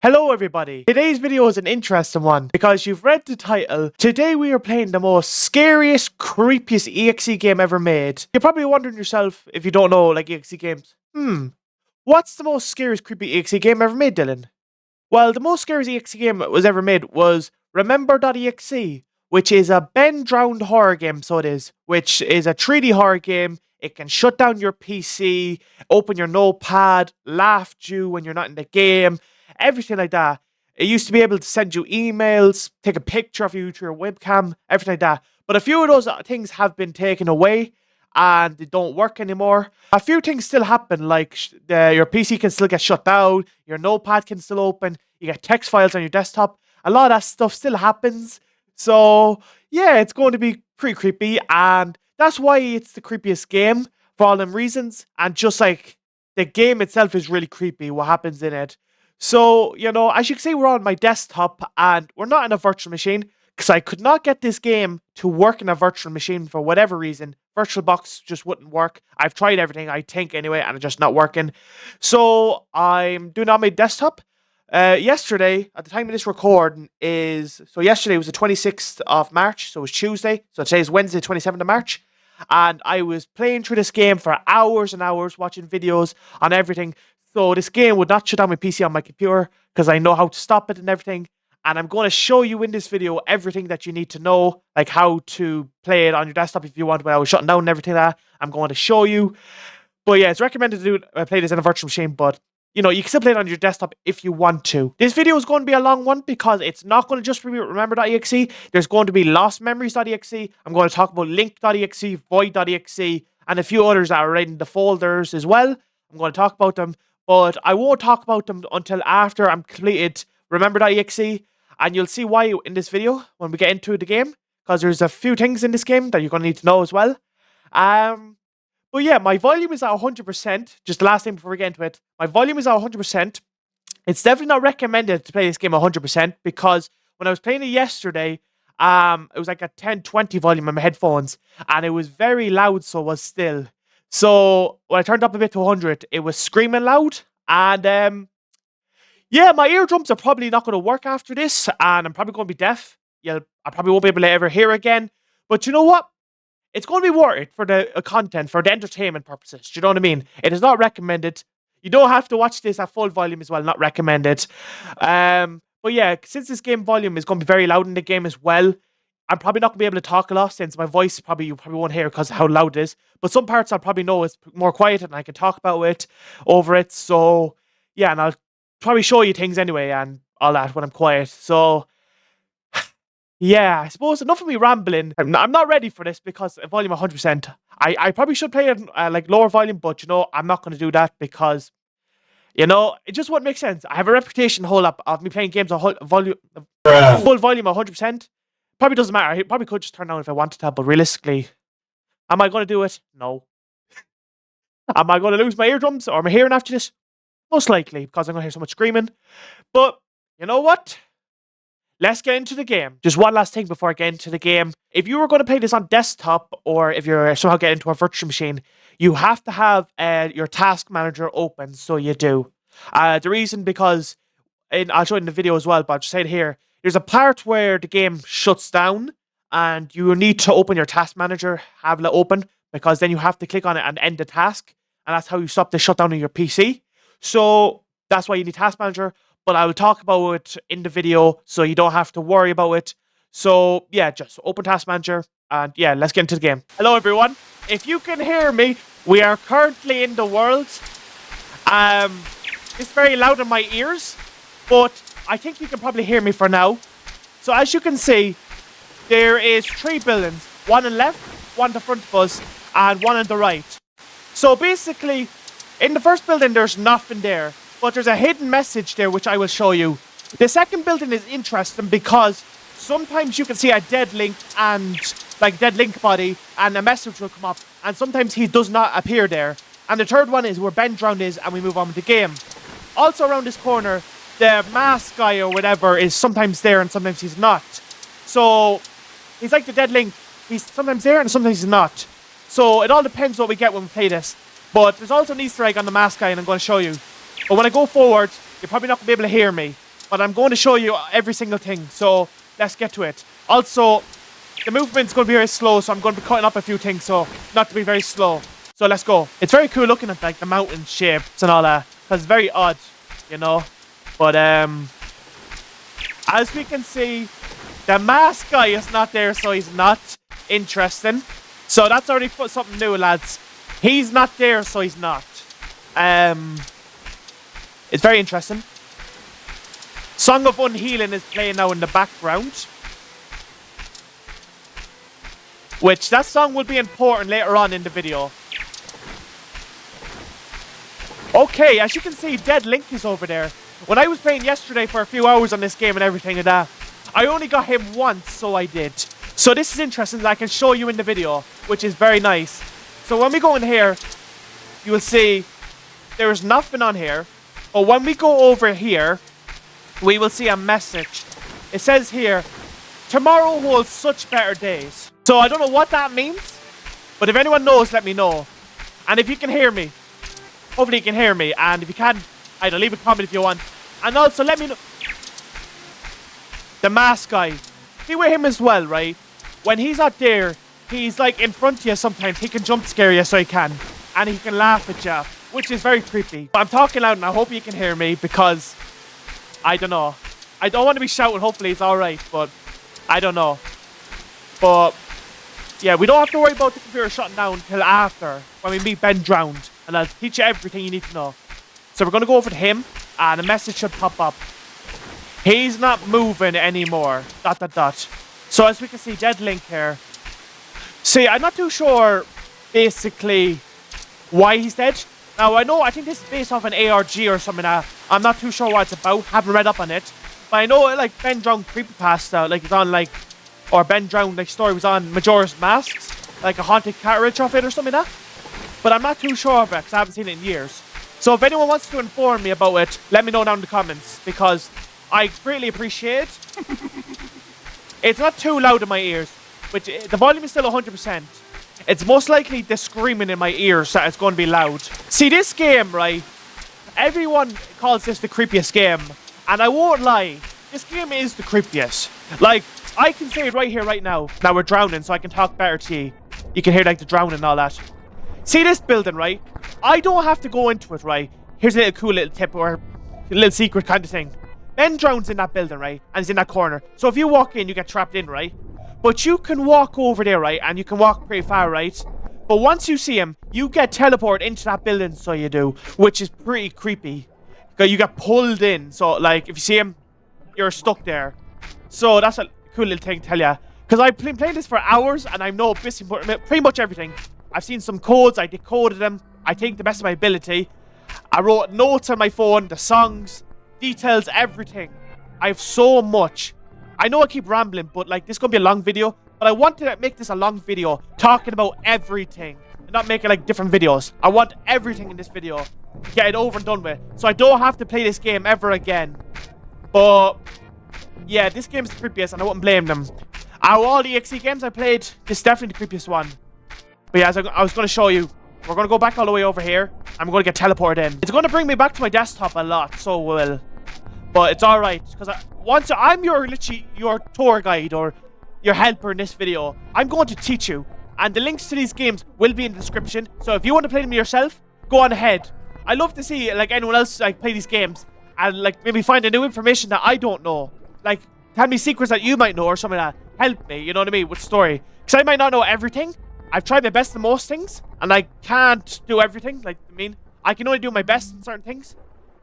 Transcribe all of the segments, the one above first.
Hello everybody. Today's video is an interesting one because you've read the title. Today we are playing the most scariest, creepiest EXE game ever made. You're probably wondering yourself, if you don't know like EXE games, what's the most scariest, creepy EXE game ever made, Dylan? Well, the most scariest EXE game that was ever made was Remember.EXE, which is a bend-drowned horror game, so it is, which is a 3D horror game. It can shut down your PC, open your notepad, laugh at you when you're not in the game, everything like that. It used to be able to send you emails, take a picture of you through your webcam, everything like that. But a few of those things have been taken away and they don't work anymore. A few things still happen, like your PC can still get shut down, your notepad can still open, you get text files on your desktop. A lot of that stuff still happens. So yeah, it's going to be pretty creepy, and that's why it's the creepiest game for all them reasons. And just like the game itself is really creepy, what happens in it. So, you know, as you can see, we're on my desktop and we're not in a virtual machine because I could not get this game to work in a virtual machine for whatever reason. VirtualBox just wouldn't work. I've tried everything, I think, anyway, and it's just not working. So I'm doing it on my desktop. Yesterday, at the time of this recording, yesterday was the 26th of March, so it was Tuesday. So today's Wednesday, 27th of March. And I was playing through this game for hours and hours, watching videos on everything. So this game would not shut down my PC on my computer because I know how to stop it and everything. And I'm going to show you in this video everything that you need to know, like how to play it on your desktop if you want, when I was shutting down and everything like that. I'm going to show you. But yeah, it's recommended to play this in a virtual machine, but you know, you can still play it on your desktop if you want to. This video is going to be a long one because it's not going to just be Remember.EXE. There's going to be Lostmemories.EXE. I'm going to talk about Link.EXE, Void.EXE, and a few others that are in the folders as well. I'm going to talk about them, but I won't talk about them until after I'm completed Remember.EXE, and you'll see why in this video when we get into the game, because there's a few things in this game that you're going to need to know as well. But yeah, my volume is at 100%. Just the last thing before we get into it. My volume is at 100%. It's definitely not recommended to play this game 100% because when I was playing it yesterday, it was like a 10-20 volume on my headphones. And it was very loud, so it was still. So when I turned up a bit to 100, it was screaming loud. And yeah, my eardrums are probably not going to work after this. And I'm probably going to be deaf. I probably won't be able to ever hear again. But you know what? It's going to be worth it for the content, for the entertainment purposes. Do you know what I mean? It is not recommended. You don't have to watch this at full volume as well. Not recommended. But yeah, since this game volume is going to be very loud in the game as well, I'm probably not going to be able to talk a lot since my voice you probably won't hear because of how loud it is. But some parts I'll probably know is more quiet and I can talk about it over it. So yeah, and I'll probably show you things anyway and all that when I'm quiet. So yeah, I suppose enough of me rambling. I'm not ready for this because volume 100%. I probably should play it like lower volume, but you know, I'm not going to do that because, you know, it just wouldn't make sense. I have a reputation hold up of me playing games full volume 100%. Probably doesn't matter. I probably could just turn down if I wanted to, but realistically, am I going to do it? No. Am I going to lose my eardrums or my hearing after this? Most likely, because I'm going to hear so much screaming. But you know what? Let's get into the game. Just one last thing before I get into the game. If you were going to play this on desktop or if you're somehow getting into a virtual machine, you have to have your task manager open, so you do. The reason because, I'll show it in the video as well, but I'll just say it here. There's a part where the game shuts down and you need to open your task manager, have it open, because then you have to click on it and end the task. And that's how you stop the shutdown of your PC. So that's why you need task manager. But I will talk about it in the video, so you don't have to worry about it. So yeah, just open Task Manager, and yeah, let's get into the game. Hello everyone. If you can hear me, we are currently in the world. It's very loud in my ears, but I think you can probably hear me for now. So as you can see, there is 3 buildings. One on the left, one in the front of us, and one on the right. So basically, in the first building, there's nothing there. But there's a hidden message there, which I will show you. The second building is interesting because sometimes you can see a dead Link and like dead Link body and a message will come up. And sometimes he does not appear there. And the third one is where Ben Drowned is and we move on with the game. Also around this corner, the mask guy or whatever is sometimes there and sometimes he's not. So he's like the dead Link. He's sometimes there and sometimes he's not. So it all depends what we get when we play this. But there's also an Easter egg on the mask guy and I'm going to show you. But when I go forward, you're probably not going to be able to hear me. but I'm going to show you every single thing. So let's get to it. Also, the movement's going to be very slow, so I'm going to be cutting up a few things, so not to be very slow. So let's go. It's very cool looking at like the mountain shapes and all that, because it's very odd, you know. But as we can see, the mask guy is not there, so he's not interesting. So that's already put something new, lads. He's not there, so he's not. It's very interesting. Song of Unhealing is playing now in the background. Which, that song will be important later on in the video. Okay, as you can see, Dead Link is over there. When I was playing yesterday for a few hours on this game and everything like that, I only got him once, so I did. So this is interesting that I can show you in the video, which is very nice. So when we go in here, you will see there is nothing on here. But when we go over here, we will see a message. It says here, tomorrow holds such better days. So I don't know what that means, but if anyone knows, let me know. And if you can hear me, hopefully you can hear me. And if you can, either leave a comment if you want. And also let me know. The mask guy. See with him as well, right? When he's not there, he's like in front of you sometimes. He can jump scare you, so he can. And he can laugh at you, which is very creepy. But I'm talking loud and I hope you can hear me because I don't know. I don't want to be shouting. Hopefully it's alright, but I don't know. But yeah, we don't have to worry about the computer shutting down till after when we meet Ben Drowned. And I'll teach you everything you need to know. So we're going to go over to him and a message should pop up. He's not moving anymore. ... So as we can see, Dead Link here. See, I'm not too sure basically why he's dead. Now, I think this is based off an ARG or something. I'm not too sure what it's about. Haven't read up on it. But I know, like, Ben Drowned creepypasta, like, it's on, like, or Ben Drowned, like, story was on Majora's Masks. Like, a haunted carriage of it or something like that. But I'm not too sure of it, because I haven't seen it in years. So if anyone wants to inform me about it, let me know down in the comments, because I greatly appreciate it. It's not too loud in my ears, which the volume is still 100%. It's most likely the screaming in my ears that it's going to be loud. See, this game, right? Everyone calls this the creepiest game. And I won't lie, this game is the creepiest. Like, I can say it right here, right now. Now we're drowning, so I can talk better to you. You can hear, like, the drowning and all that. See this building, right? I don't have to go into it, right? Here's a little cool little tip or a little secret kind of thing. Ben Drowned's in that building, right? And he's in that corner. So if you walk in, you get trapped in, right? But you can walk over there, right? And you can walk pretty far, right? But once you see him, you get teleported into that building, so you do. Which is pretty creepy. Because you get pulled in. So, like, if you see him, you're stuck there. So that's a cool little thing to tell you. Because I've been playing this for hours, and I know pretty much everything. I've seen some codes, I decoded them. I think the best of my ability. I wrote notes on my phone, the songs, details, everything. I have so much. I know I keep rambling, but like this is gonna be a long video. But I want to make this a long video talking about everything. And not making like different videos. I want everything in this video. Get it over and done with. So I don't have to play this game ever again. But yeah, this game is the creepiest and I wouldn't blame them. Out of all the EXE games I played, this is definitely the creepiest one. But yeah, as I was going to show you, we're going to go back all the way over here. I'm going to get teleported in. It's going to bring me back to my desktop a lot, so will. But it's alright, because once I'm literally your tour guide or your helper in this video, I'm going to teach you. And the links to these games will be in the description. So if you want to play them yourself, go on ahead. I love to see like anyone else like play these games and like maybe find a new information that I don't know. Like tell me secrets that you might know or something like that. Help me, you know what I mean, with story. Because I might not know everything. I've tried my best in most things, and I can't do everything. Like, I mean, I can only do my best in certain things.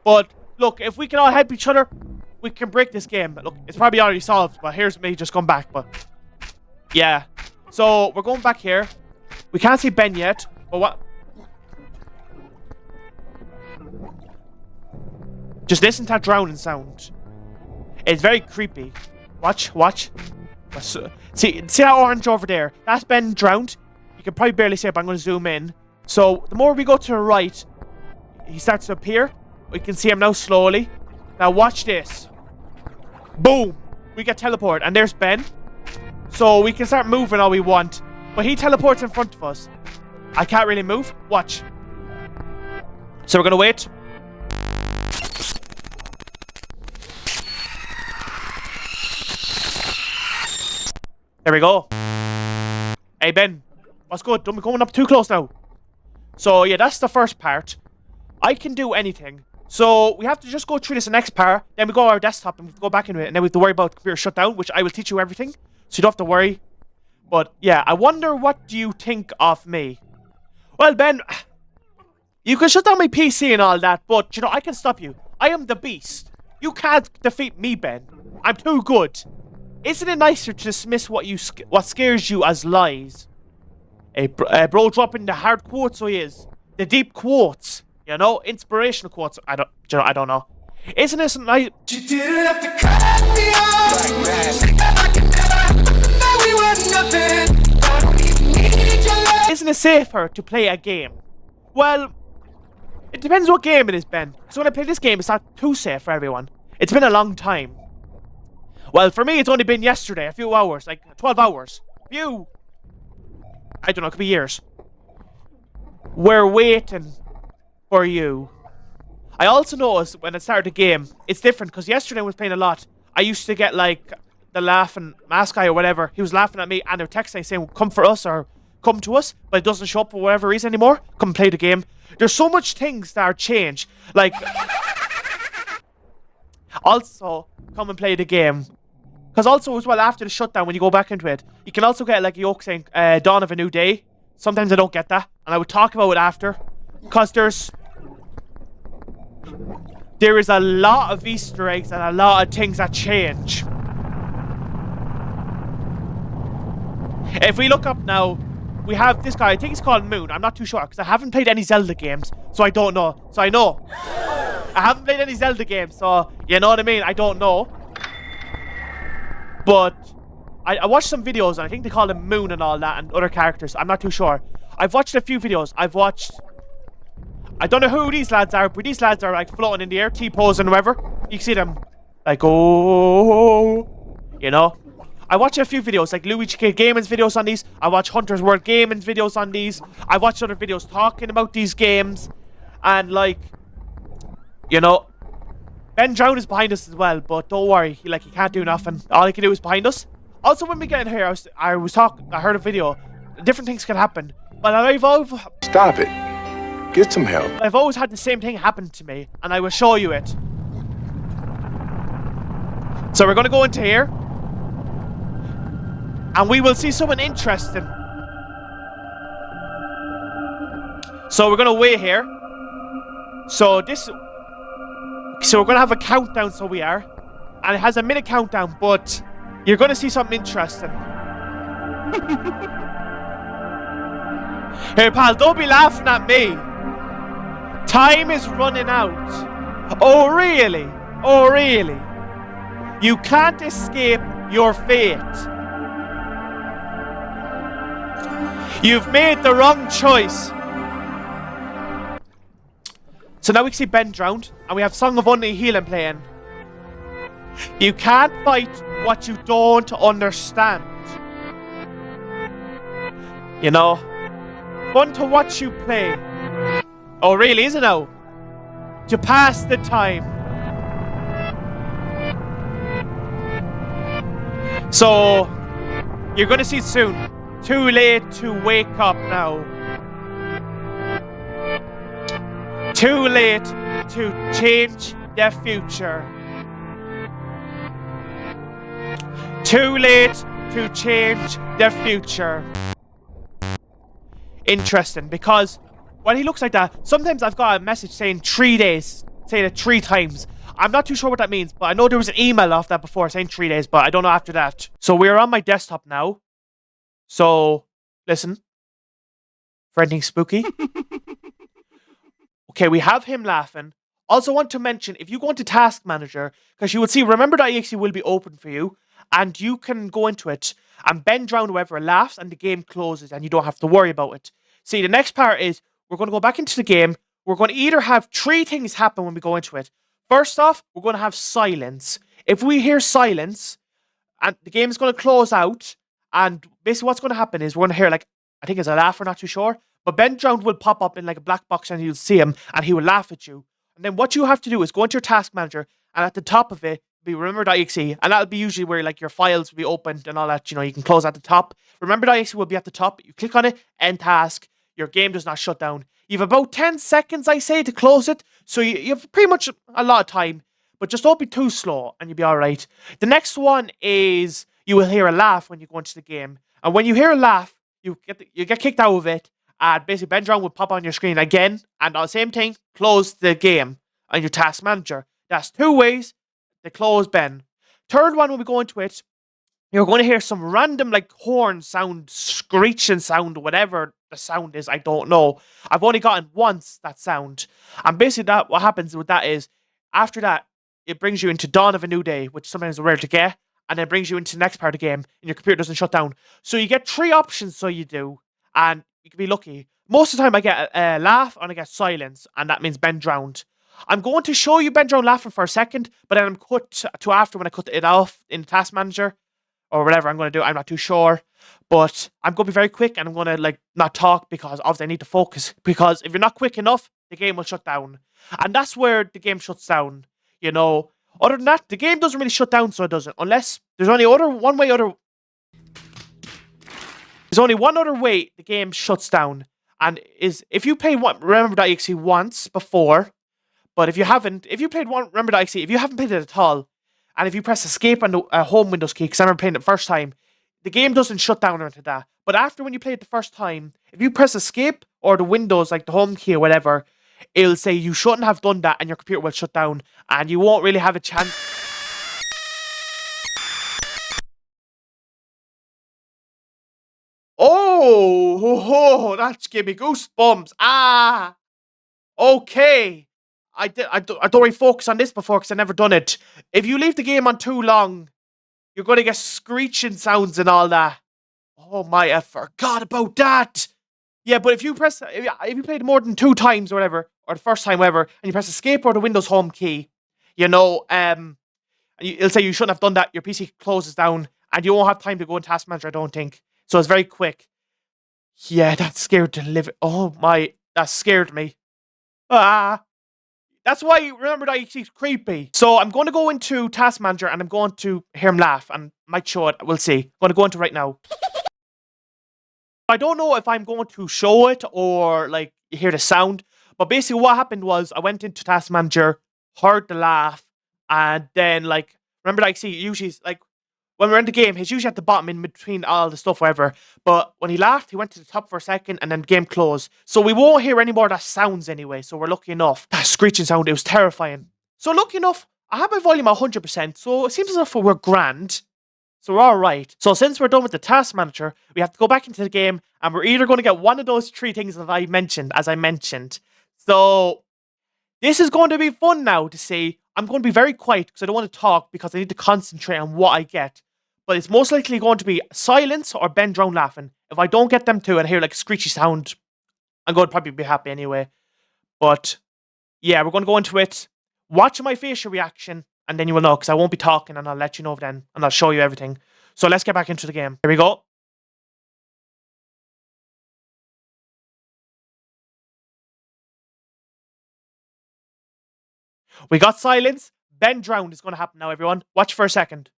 But, look, if we can all help each other, we can break this game. Look, it's probably already solved, but here's me just going back. But, yeah. So, we're going back here. We can't see Ben yet, but what? Just listen to that drowning sound. It's very creepy. Watch. See that orange over there? That's Ben Drowned. You can probably barely see it, but I'm going to zoom in. So, the more we go to the right, he starts to appear. We can see him now slowly. Now, watch this. Boom! We get teleported, and there's Ben. So, we can start moving all we want. But he teleports in front of us. I can't really move. Watch. So, we're going to wait. There we go. Hey, Ben. What's good? Don't be coming up too close now. So, yeah, that's the first part. I can do anything. So, we have to just go through this next part. Then we go to our desktop and we go back into it. And then we have to worry about the computer shutdown, which I will teach you everything. So, you don't have to worry. But, yeah, I wonder what do you think of me? Well, Ben, you can shut down my PC and all that, but, you know, I can stop you. I am the beast. You can't defeat me, Ben. I'm too good. Isn't it nicer to dismiss what scares you as lies? Hey, bro, dropping the hard quotes, so he is. The deep quotes. You know, inspirational quotes. I don't know. Isn't this nice? You didn't have to cut me off. Isn't it safer to play a game? Well, it depends what game it is, Ben. So when I play this game, it's not too safe for everyone. It's been a long time. Well, for me, it's only been yesterday, a few hours, like 12 hours. I don't know, it could be years. We're waiting for you. I also noticed when I started the game, it's different, because yesterday I was playing a lot. I used to get, like, the laughing mask guy or whatever. He was laughing at me, and they're texting saying, come for us, or come to us, but it doesn't show up for whatever reason anymore. Come play the game. There's so much things that are changed. Like, also, come and play the game. Because also, as well, after the shutdown, when you go back into it, you can also get, like, a yoke saying, dawn of a new day. Sometimes I don't get that, and I would talk about it after. Because there is a lot of Easter eggs and a lot of things that change. If we look up now, we have this guy. I think he's called Moon. I'm not too sure, because I haven't played any Zelda games, so I don't know. So I know. I haven't played any Zelda games, so you know what I mean? I don't know. But I watched some videos, and I think they call him Moon and all that, and other characters. I'm not too sure. I've watched a few videos. I don't know who these lads are, but these lads are like floating in the air, T-posing and whatever. You can see them like, oh, you know. I watch a few videos, like Luigi Gaming's videos on these. I watch Hunter's World Gaming's videos on these. I watch other videos talking about these games. And like, you know, Ben Drown is behind us as well, but don't worry, he can't do nothing. All he can do is behind us. Also, when we get in here, I heard a video. Different things can happen, but Stop it. Get some help. I've always had the same thing happen to me, and I will show you it. So we're gonna go into here, and we will see something interesting. So we're gonna wait here. So we're gonna have a countdown, so we are. And it has a minute countdown, but you're gonna see something interesting. Hey pal, don't be laughing at me. Time is running out. Oh really? Oh really? You can't escape your fate. You've made the wrong choice. So now we can see Ben drowned, and we have Song of Unhealing playing. You can't fight what you don't understand. You know, fun to watch you play. Oh really, is it now? To pass the time. So, you're gonna see it soon. Too late to wake up now. Too late to change the future. Too late to change the future. Interesting, because when he looks like that, sometimes I've got a message saying 3 days, saying it 3 times. I'm not too sure what that means, but I know there was an email off that before saying 3 days, but I don't know after that. So we're on my desktop now. So, listen. For anything spooky. Okay, we have him laughing. Also want to mention, if you go into Task Manager, because you will see Remember.EXE will be open for you, and you can go into it, and Ben Drown whoever laughs, and the game closes, and you don't have to worry about it. See, the next part is, we're going to go back into the game. We're going to either have 3 things happen when we go into it. First off, we're going to have silence. If we hear silence, and the game is going to close out, and basically what's going to happen is we're going to hear, like, I think it's a laugh, we're not too sure, but Ben Drowned will pop up in like a black box and you'll see him, and he will laugh at you. And then what you have to do is go into your Task Manager, and at the top of it, be Remember.EXE, and that'll be usually where like your files will be opened and all that. You know, you can close at the top. Remember.EXE will be at the top. You click on it, end task. Your game does not shut down. You have about 10 seconds, I say, to close it. So you have pretty much a lot of time, but just don't be too slow and you'll be all right. The next one is you will hear a laugh when you go into the game, and when you hear a laugh, you get kicked out of it, and basically Ben Drown will pop on your screen again, and on the same thing, close the game on your task manager. That's 2 ways to close Ben. Third one, when we go into it, you're going to hear some random like horn sound, screeching sound, whatever the sound is, I don't know. I've only gotten once that sound. And basically that what happens with that is, after that, it brings you into Dawn of a New Day, which sometimes is rare to get, and then it brings you into the next part of the game, and your computer doesn't shut down. So you get 3 options, so you do, and you can be lucky. Most of the time I get a laugh and I get silence, and that means Ben drowned. I'm going to show you Ben drowned laughing for a second, but then I'm cut to after when I cut it off in the task manager, or whatever I'm going to do. I'm not too sure, but I'm going to be very quick, and I'm going to like not talk because obviously I need to focus, because if you're not quick enough, the game will shut down. And that's where the game shuts down, you know. Other than that, the game doesn't really shut down, so it doesn't. Unless there's only there's only one other way the game shuts down, and is if you play Remember.EXE once before, but if you played Remember.EXE, if you haven't played it at all, and if you press escape on the home Windows key, because I remember playing it the first time, the game doesn't shut down or anything like that. But after when you play it the first time, if you press escape or the Windows, like the home key or whatever, it'll say you shouldn't have done that and your computer will shut down and you won't really have a chance. Oh, that's gave me goosebumps. Ah, okay. I don't really focus on this before because I've never done it. If you leave the game on too long, you're going to get screeching sounds and all that. Oh my, I forgot about that. Yeah, but if you played more than 2 times or whatever, or the first time whatever, and you press escape or the Windows home key, you know, it'll say you shouldn't have done that. Your PC closes down and you won't have time to go in Task Manager, I don't think. So it's very quick. Yeah, that scared the living. Oh my, that scared me. Ah. That's why Remember.EXE is creepy. So I'm going to go into Task Manager and I'm going to hear him laugh and might show it. We'll see. I'm going to go into it right now. I don't know if I'm going to show it or like you hear the sound. But basically what happened was I went into Task Manager, heard the laugh, and then like Remember.EXE usually is like when we're in the game, he's usually at the bottom in between all the stuff, whatever. But when he laughed, he went to the top for a second and then game closed. So we won't hear any more of that sounds anyway. So we're lucky enough. That screeching sound, it was terrifying. So lucky enough, I have my volume at 100%. So it seems as if we're grand. So we're alright. So since we're done with the Task Manager, we have to go back into the game and we're either going to get one of those 3 things that I mentioned, So this is going to be fun now to see. I'm going to be very quiet because I don't want to talk because I need to concentrate on what I get. But it's most likely going to be silence or Ben drown laughing. If I don't get them two and I hear like a screechy sound, I'm going to probably be happy anyway. But yeah, we're going to go into it. Watch my facial reaction and then you will know because I won't be talking and I'll let you know then and I'll show you everything. So let's get back into the game. Here we go. We got silence. Ben drowned is going to happen now, everyone. Watch for a second.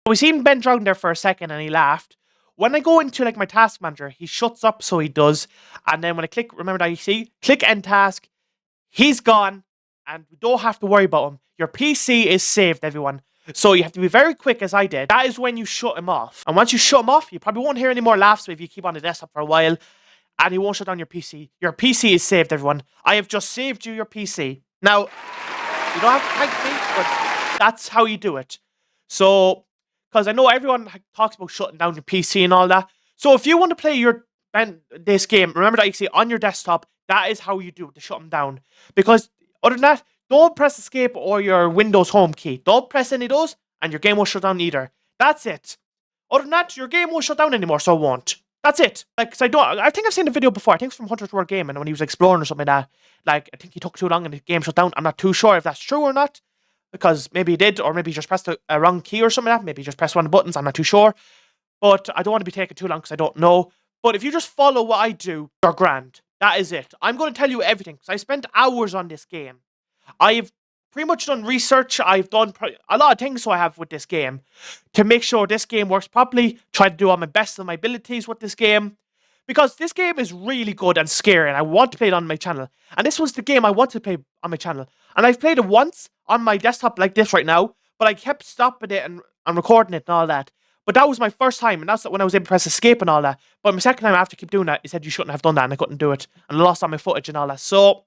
We seen Ben drown there for a second and he laughed. When I go into like my task manager, he shuts up, so he does. And then when I click Remember.EXE, click end task, he's gone and we don't have to worry about him. Your PC is saved, everyone. So you have to be very quick as I did. That is when you shut him off. And once you shut him off, you probably won't hear any more laughs if you keep on the desktop for a while. And he won't shut down your PC. Your PC is saved, everyone. I have just saved you your PC. Now, you don't have to thank me, but that's how you do it. So, because I know everyone talks about shutting down your PC and all that. So if you want to play this game, Remember.EXE on your desktop, that is how you do it, to shut them down. Because other than that, don't press escape or your Windows home key. Don't press any of those, and your game won't shut down either. That's it. Other than that, your game won't shut down anymore, so it won't. That's it. Like, cause I think I've seen the video before. I think it's from Hunter's World Gaming when he was exploring or something like that. Like, I think he took too long and the game shut down. I'm not too sure if that's true or not. Because maybe he did, or maybe he just pressed a wrong key or something like that. Maybe he just pressed one of the buttons. I'm not too sure. But I don't want to be taking too long because I don't know. But if you just follow what I do, you're grand. That is it. I'm going to tell you everything because I spent hours on this game. I've pretty much done research. I've done a lot of things so I have with this game to make sure this game works properly. Try to do all my best of my abilities with this game. Because this game is really good and scary and I want to play it on my channel. And this was the game I wanted to play on my channel. And I've played it once on my desktop like this right now. But I kept stopping it and recording it and all that. But that was my first time, and that's when I was able to press escape and all that. But my second time after I keep doing that, it said you shouldn't have done that, and I couldn't do it. And I lost all my footage and all that. So,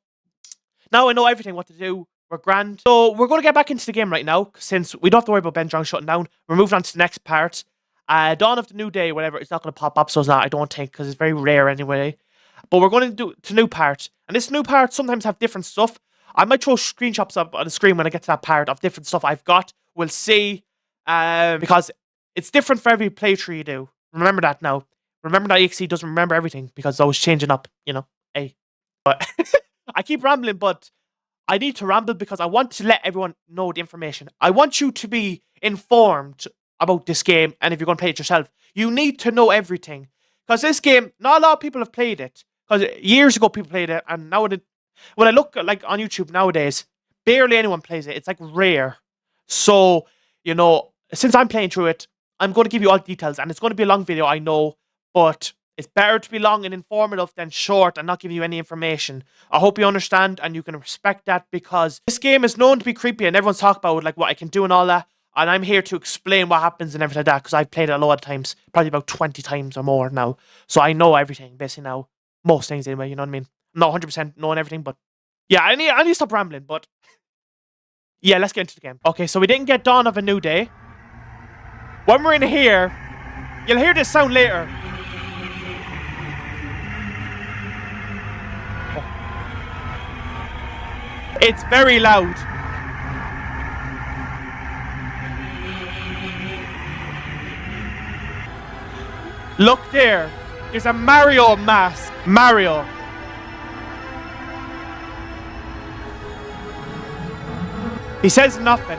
now I know everything, what to do. We're grand. So, we're going to get back into the game right now, since we don't have to worry about Ben John shutting down. We're moving on to the next part. Dawn of the New Day, whatever, it's not going to pop up, so it's not, I don't think, because it's very rare anyway. But we're going to do the new part. And this new part sometimes have different stuff. I might throw screenshots up on the screen when I get to that part of different stuff I've got. We'll see. Because it's different for every playthrough you do. Remember that now. Remember.EXE doesn't remember everything because it's always changing up, you know. Hey. But I keep rambling, but I need to ramble because I want to let everyone know the information. I want you to be informed about this game, and if you're going to play it yourself, you need to know everything. Because this game, not a lot of people have played it. Because years ago people played it, and now when I look like on YouTube nowadays, barely anyone plays it. It's like rare. So, you know, since I'm playing through it, I'm going to give you all the details, and it's going to be a long video, I know, but it's better to be long and informative than short and not give you any information. I hope you understand and you can respect that, because this game is known to be creepy and everyone's talking about like what I can do and all that, and I'm here to explain what happens and everything like that, because I've played it a lot of times, probably about 20 times or more now, so I know everything basically now, most things anyway, you know what I mean? I'm not 100% knowing everything, but yeah, I need to stop rambling, but yeah, let's get into the game. Okay, so we didn't get Dawn of a New Day. When we're in here, you'll hear this sound later. Oh. It's very loud. Look there. There's a Mario mask. Mario. He says nothing.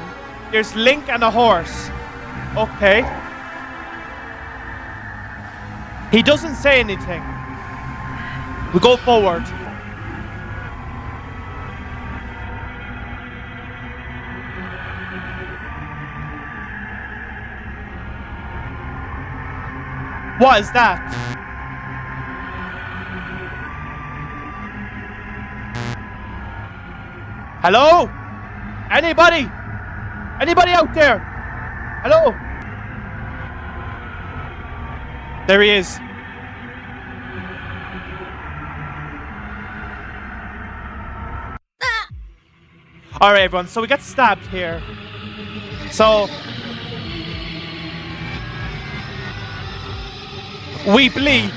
There's Link and a horse. Okay. He doesn't say anything. We go forward. What is that? Hello? Anybody? Anybody out there? Hello? There he is. Alright everyone, so we got stabbed here. So we bleed.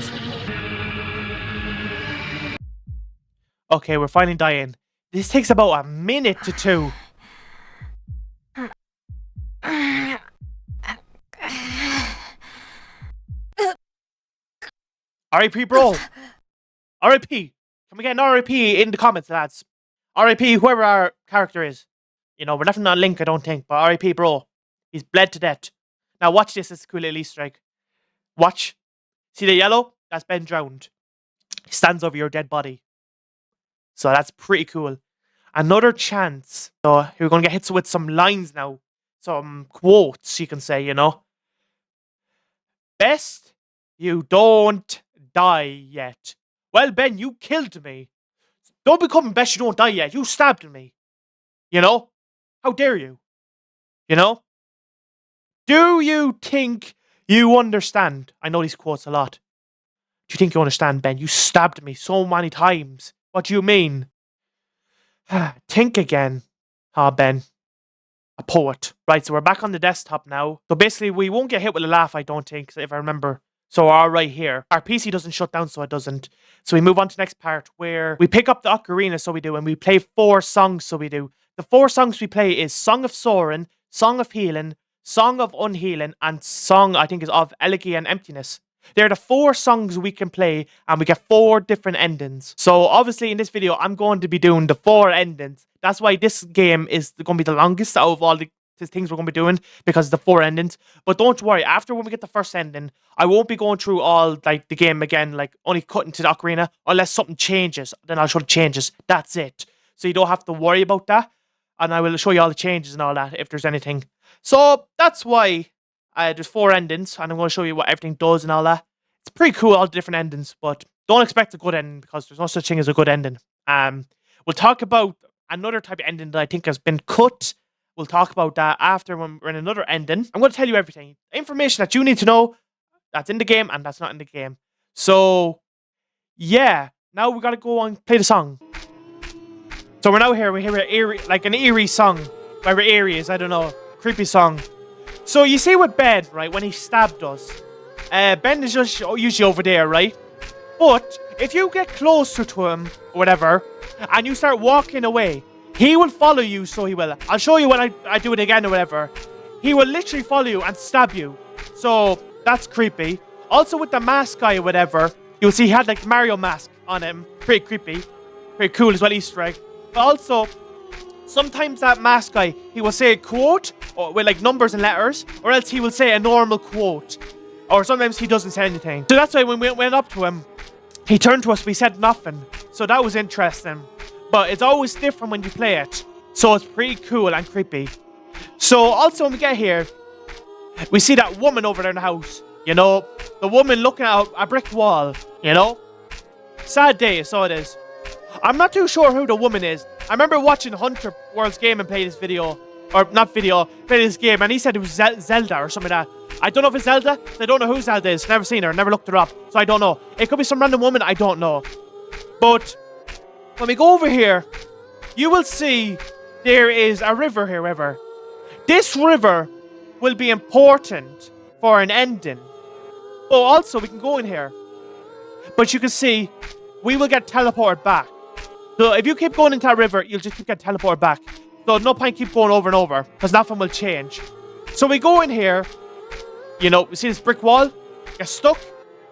Okay, we're finally dying. This takes about a minute to two. R.I.P. bro. R.I.P. Can we get an R.I.P. in the comments, lads? R.I.P. whoever our character is. You know, we're definitely not Link, I don't think, but R.I.P. bro. He's bled to death. Now watch this, it's a cool little Easter egg. Watch. See the yellow? That's Ben drowned. He stands over your dead body. So that's pretty cool. Another chance. So we're going to get hit with some lines now. Some quotes, you can say, you know. Best you don't die yet. Well, Ben, you killed me. Don't become best you don't die yet. You stabbed me. You know? How dare you? You know? Do you think you understand? I know these quotes a lot. Do you think you understand, Ben? You stabbed me so many times. What do you mean? Think again. Ah, Ben. A poet. Right, so we're back on the desktop now. So basically, we won't get hit with a laugh, I don't think, if I remember. So we're right here. Our PC doesn't shut down, so it doesn't. So we move on to the next part, where we pick up the ocarina, so we do, and we play 4 songs, so we do. The 4 songs we play is Song of Soaring, Song of Healing, Song of Unhealing, and Song, I think, is of Elegy and Emptiness. They're the 4 songs we can play, and we get 4 different endings. So obviously in this video, I'm going to be doing the 4 endings. That's why this game is going to be the longest out of all the to things we're going to be doing because of the 4 endings. But don't worry, after when we get the first ending, I won't be going through all like the game again, like only cutting to the ocarina unless something changes. Then I'll show the changes. That's it. So you don't have to worry about that. And I will show you all the changes and all that if there's anything. So that's why there's 4 endings, and I'm going to show you what everything does and all that. It's pretty cool, all the different endings, but don't expect a good ending because there's no such thing as a good ending. We'll talk about another type of ending that I think has been cut. We'll talk about that after when we're in another ending. I'm going to tell you everything. Information that you need to know that's in the game and that's not in the game. So, yeah. Now we got to go and play the song. So we're now here. We hear an eerie song. Whatever eerie is, I don't know. Creepy song. So you see with Ben, right, when he stabbed us. Ben is just usually over there, right? But if you get closer to him, or whatever, and you start walking away, he will follow you, so he will. I'll show you when I do it again or whatever. He will literally follow you and stab you. So, that's creepy. Also with the mask guy or whatever, you'll see he had like Mario mask on him. Pretty creepy. Pretty cool as well, Easter egg. But also, sometimes that mask guy, he will say a quote or with like numbers and letters, or else he will say a normal quote. Or sometimes he doesn't say anything. So that's why when we went up to him, he turned to us, we said nothing. So that was interesting. But it's always different when you play it. So it's pretty cool and creepy. So also when we get here, we see that woman over there in the house. You know, the woman looking at a brick wall. You know? Sad day, so it is. I'm not too sure who the woman is. I remember watching Hunter World's Game and play this video. Or not video, play this game. And he said it was Zelda or something like that. I don't know if it's Zelda. I don't know who Zelda is. Never seen her. Never looked her up. So I don't know. It could be some random woman. I don't know. But when we go over here, you will see there is a river here, river. This river will be important for an ending. Oh, also, we can go in here. But you can see, we will get teleported back. So if you keep going into that river, you'll just keep getting teleported back. So no point keep going over and over, because nothing will change. So we go in here. You know, we see this brick wall, get stuck,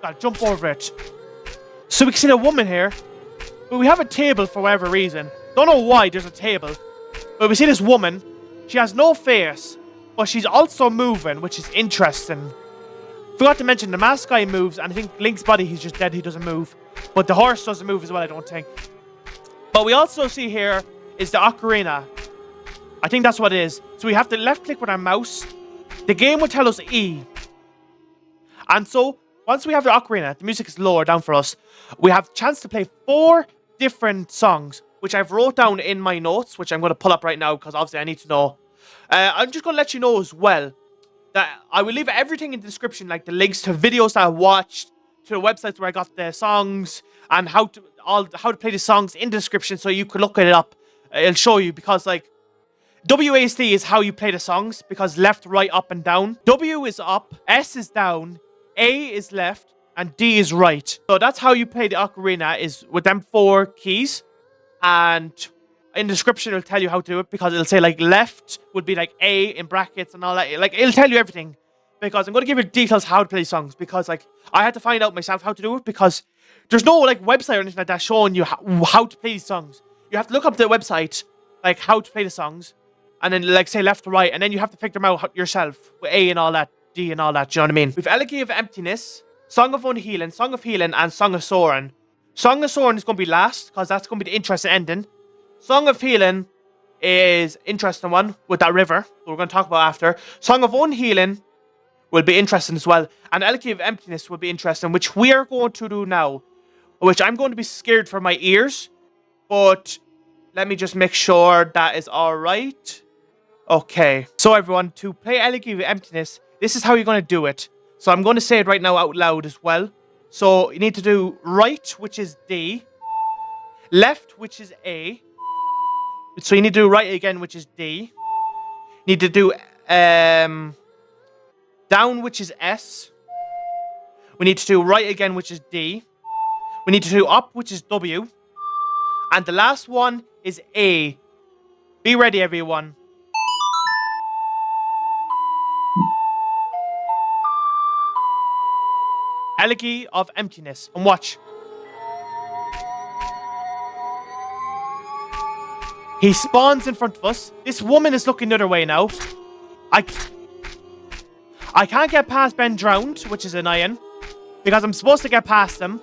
gotta jump over it. So we can see the woman here, but we have a table for whatever reason. Don't know why there's a table, but we see this woman. She has no face, but she's also moving, which is interesting. Forgot to mention, the mask guy moves, and I think Link's body, he's just dead, he doesn't move. But the horse doesn't move as well, I don't think. But we also see here is the ocarina. I think that's what it is. So we have to left click with our mouse. The game will tell us E. And so, once we have the ocarina, the music is lower down for us. We have a chance to play 4 different songs, which I've wrote down in my notes, which I'm going to pull up right now, because obviously I need to know. I'm just going to let you know as well, that I will leave everything in the description, like the links to videos that I watched, to the websites where I got the songs, and how to play the songs in the description, so you can look it up. It'll show you, because like, WASD is how you play the songs, because left, right, up, and down. W is up, S is down, A is left, and D is right. So that's how you play the ocarina, is with them 4 keys. And in the description, it'll tell you how to do it, because it'll say like left would be like A in brackets and all that. Like, it'll tell you everything. Because I'm going to give you details how to play songs, because like, I had to find out myself how to do it, because there's no like website or anything like that showing you how to play these songs. You have to look up the website, like how to play the songs. And then, like, say left to right. And then you have to figure them out yourself. With A and all that. D and all that. Do you know what I mean? We've Elegy of Emptiness. Song of Unhealing. Song of Healing. And Song of Soaring. Song of Soaring is going to be last. Because that's going to be the interesting ending. Song of Healing is interesting one. With that river. We're going to talk about after. Song of Unhealing will be interesting as well. And Elegy of Emptiness will be interesting. Which we are going to do now. Which I'm going to be scared for my ears. But let me just make sure that is alright. Okay, so everyone, to play Elegy of Emptiness, this is how you're going to do it. So I'm going to say it right now out loud as well. So you need to do right, which is D. Left, which is A. So you need to do right again, which is D. You need to do down, which is S. We need to do right again, which is D. We need to do up, which is W. And the last one is A. Be ready, everyone. Elegy of Emptiness. And watch. He spawns in front of us. This woman is looking the other way now. I can't get past Ben drowned, which is annoying, because I'm supposed to get past him,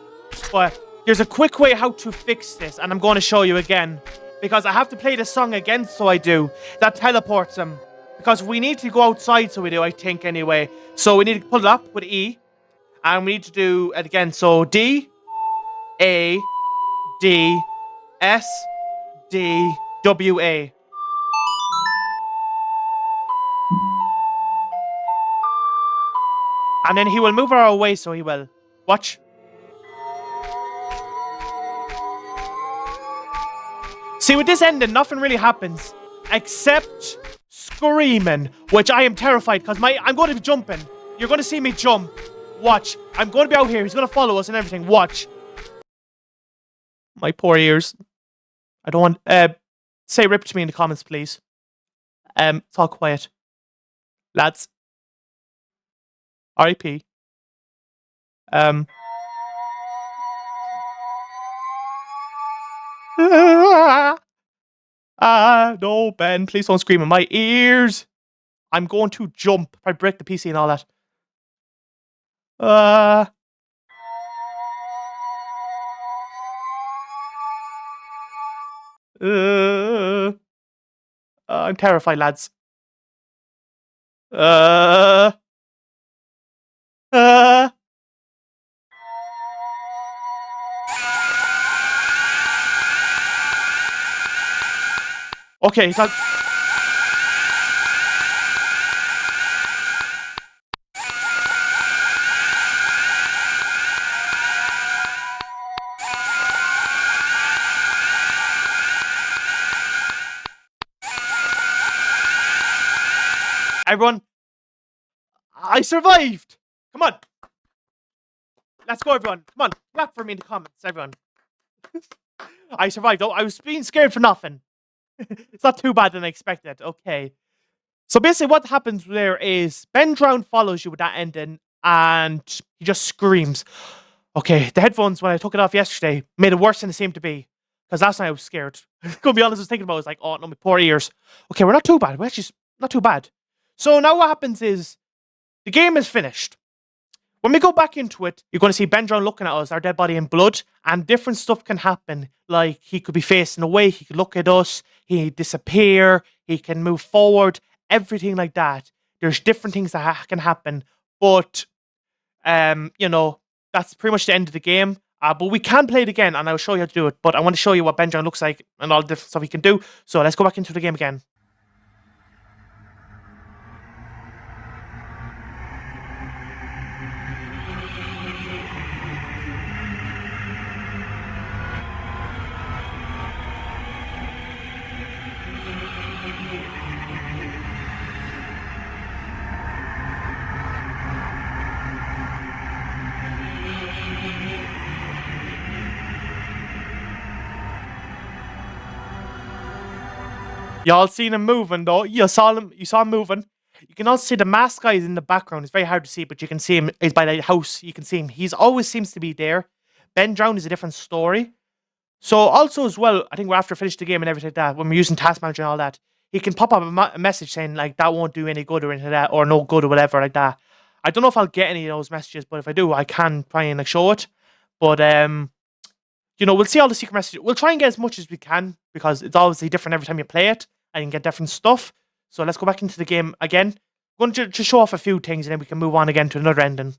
but there's a quick way how to fix this, and I'm going to show you again, because I have to play the song again, so I do. That teleports him, because we need to go outside, so we do, I think, anyway. So we need to pull it up with E, and we need to do it again. So D, A, D, S, D, W, A. And then he will move our way, so he will. Watch. See, with this ending, nothing really happens. Except screaming, which I am terrified, because I'm going to be jumping. You're going to see me jump. Watch. I'm going to be out here. He's going to follow us and everything. Watch. My poor ears. I don't want... say rip to me in the comments, please. It's all quiet. Lads. R.I.P. No, Ben, please don't scream in my ears. I'm going to jump. I break the PC and all that. I'm terrified, lads. Okay, he's not... Everyone, I survived! Come on! Let's go, everyone. Come on, clap for me in the comments, everyone. I survived. Oh, I was being scared for nothing. It's not too bad than I expected. Okay. So basically what happens there is Ben Drown follows you with that ending and he just screams. Okay, the headphones, when I took it off yesterday, made it worse than it seemed to be. Because last night I was scared. Gonna be honest, I was thinking about it, I was like, oh no, my poor ears. Okay, we're not too bad. We're actually not too bad. So now what happens is the game is finished. When we go back into it, you're going to see Ben Drown looking at us, our dead body in blood, and different stuff can happen. Like, he could be facing away, he could look at us, he disappear, he can move forward, everything like that. There's different things that can happen, but, you know, that's pretty much the end of the game. But we can play it again, and I'll show you how to do it. But I want to show you what Ben Drown looks like, and all the different stuff he can do. So let's go back into the game again. Y'all seen him moving though. You saw him moving. You can also see the mask guy is in the background. It's very hard to see, but you can see him. He's by the house. You can see him. He's always seems to be there. Ben Drown is a different story. So also as well, I think we're after finished the game and everything like that, when we're using Task Manager and all that, he can pop up a message saying like that won't do any good or anything like that, or no good or whatever like that. I don't know if I'll get any of those messages, but if I do, I can try and like show it. But you know, we'll see all the secret messages. We'll try and get as much as we can, because it's obviously different every time you play it, and you can get different stuff. So let's go back into the game again. I'm going to show off a few things, and then we can move on again to another ending.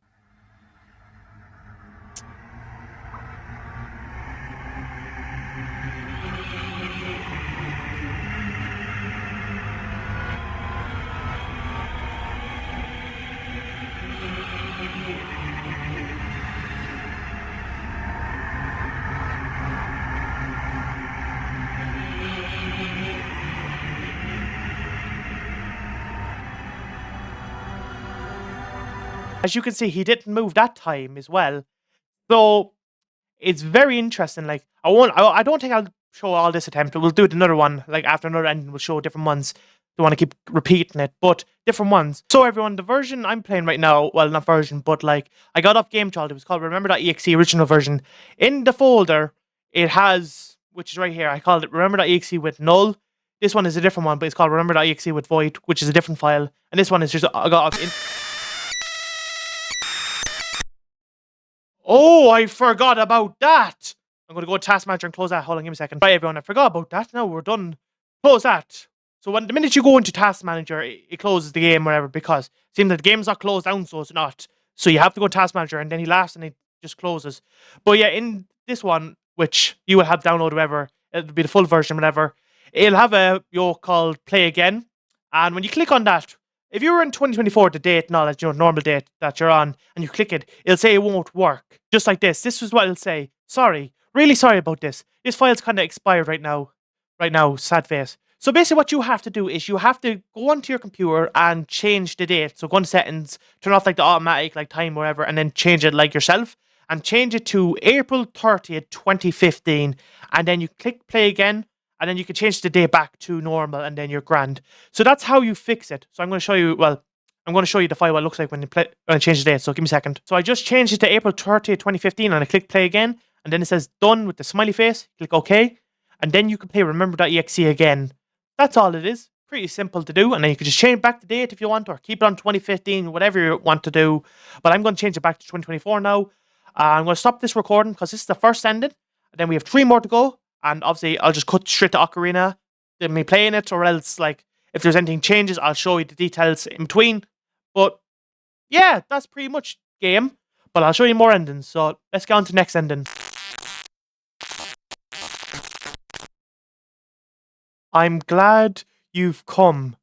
As you can see, he didn't move that time as well. So it's very interesting. Like, I don't think I'll show all this attempt. We'll do it another one. Like after another ending, we'll show different ones. Don't want to keep repeating it, but different ones. So everyone, the version I'm playing right now, well, not version, but like I got off Game Child. It was called Remember.EXE original version. In the folder, it has, which is right here, I called it Remember.EXE with Null. This one is a different one, but it's called Remember.EXE with Void, which is a different file. And this one is just Oh, I forgot about that. I'm going to go to Task Manager and close that. Hold on, give me a second. Right, everyone, I forgot about that. Now we're done. Close that. So the minute you go into Task Manager, it closes the game, whatever, because it seems that the game's not closed down, so it's not. So you have to go to Task Manager, and then he laughs and it just closes. But yeah, in this one, which you will have downloaded, whatever, it'll be the full version, whatever, it'll have a yoke called Play Again. And when you click on that, if you were in 2024, the date and all that, normal date that you're on, and you click it, it'll say it won't work. Just like this. This is what it'll say. Sorry. Really sorry about this. This file's kind of expired right now. Right now, sad face. So basically what you have to do is you have to go onto your computer and change the date. So go into settings, turn off like the automatic like time, whatever, and then change it like yourself. And change it to April 30th, 2015. And then you click play again. And then you can change the day back to normal, and then you're grand. So that's how you fix it. So I'm going to show you, well, I'm going to show you the file what it looks like when you change the date. So give me a second. So I just changed it to April 30th, 2015, and I click play again. And then it says done with the smiley face. Click OK. And then you can play Remember.EXE again. That's all it is. Pretty simple to do. And then you can just change back the date if you want, or keep it on 2015, whatever you want to do. But I'm going to change it back to 2024 now. I'm going to stop this recording because this is the first ending. And then we have 3 more to go. And obviously, I'll just cut straight to Ocarina, then me playing it, or else, like, if there's anything changes, I'll show you the details in between. But, yeah, that's pretty much game. But I'll show you more endings, so let's get on to the next ending. I'm glad you've come.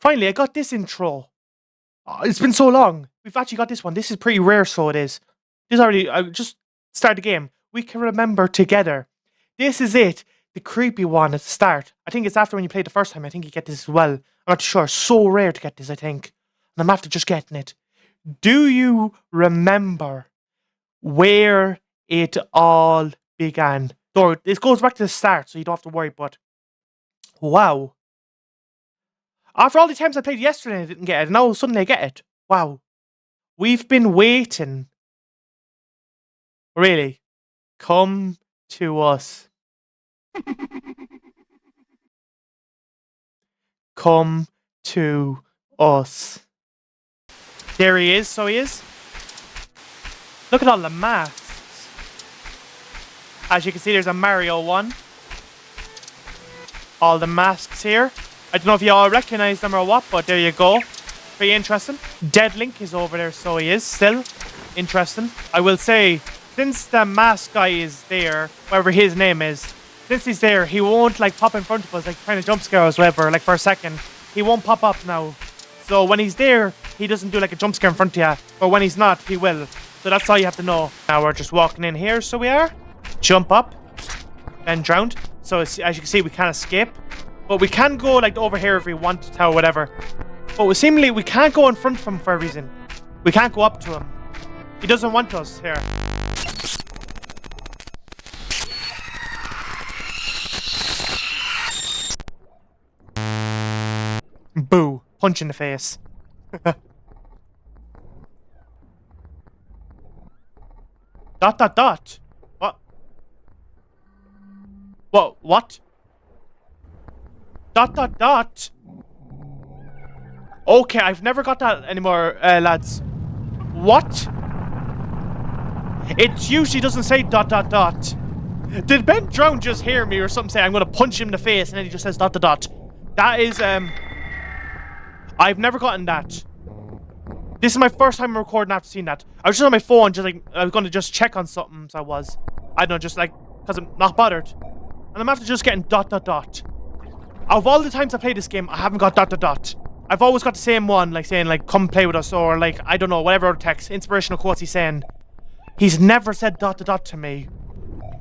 Finally, I got this intro. Oh, it's been so long. We've actually got this one. This is pretty rare, so it is. This already, I just started the game. We can remember together. This is it. The creepy one at the start. I think it's after when you played the first time. I think you get this as well. I'm not sure. So rare to get this, I think. And I'm after just getting it. Do you remember where it all began? Or this goes back to the start, so you don't have to worry, but wow. After all the times I played yesterday I didn't get it, and now suddenly I get it. Wow. We've been waiting. Really. Come to us. Come to us. There he is, so he is. Look at all the masks. As you can see, there's a Mario one. All the masks here. I don't know if you all recognize them or what, but there you go. Pretty interesting. Dead Link is over there, so he is still. Interesting. I will say, since the mask guy is there, whatever his name is, since he's there, he won't like pop in front of us, like trying to jump scare us, whatever, like for a second. He won't pop up now. So when he's there, he doesn't do like a jump scare in front of you. But when he's not, he will. So that's all you have to know. Now we're just walking in here, so we are. Jump up. Then drowned. So as you can see, we can't escape. But we can go like over here if we want to, or whatever. But seemingly, we can't go in front of him for a reason. We can't go up to him. He doesn't want us here. Boo. Punch in the face. Dot, dot, dot. What? What? Dot, dot, dot. Okay, I've never got that anymore, lads. What? It usually doesn't say dot, dot, dot. Did Ben Drown just hear me or something say I'm gonna punch him in the face and then he just says dot, dot, dot? That is, I've never gotten that. This is my first time recording after seeing that. I was just on my phone, just like, I was gonna just check on something, so I was. I don't know, just like, because I'm not bothered. And I'm after just getting dot, dot, dot. Out of all the times I played this game, I haven't got dot, dot, dot. I've always got the same one, like saying, like, come play with us, or like, I don't know, whatever other text, inspirational quotes he's saying. He's never said dot, dot, dot to me.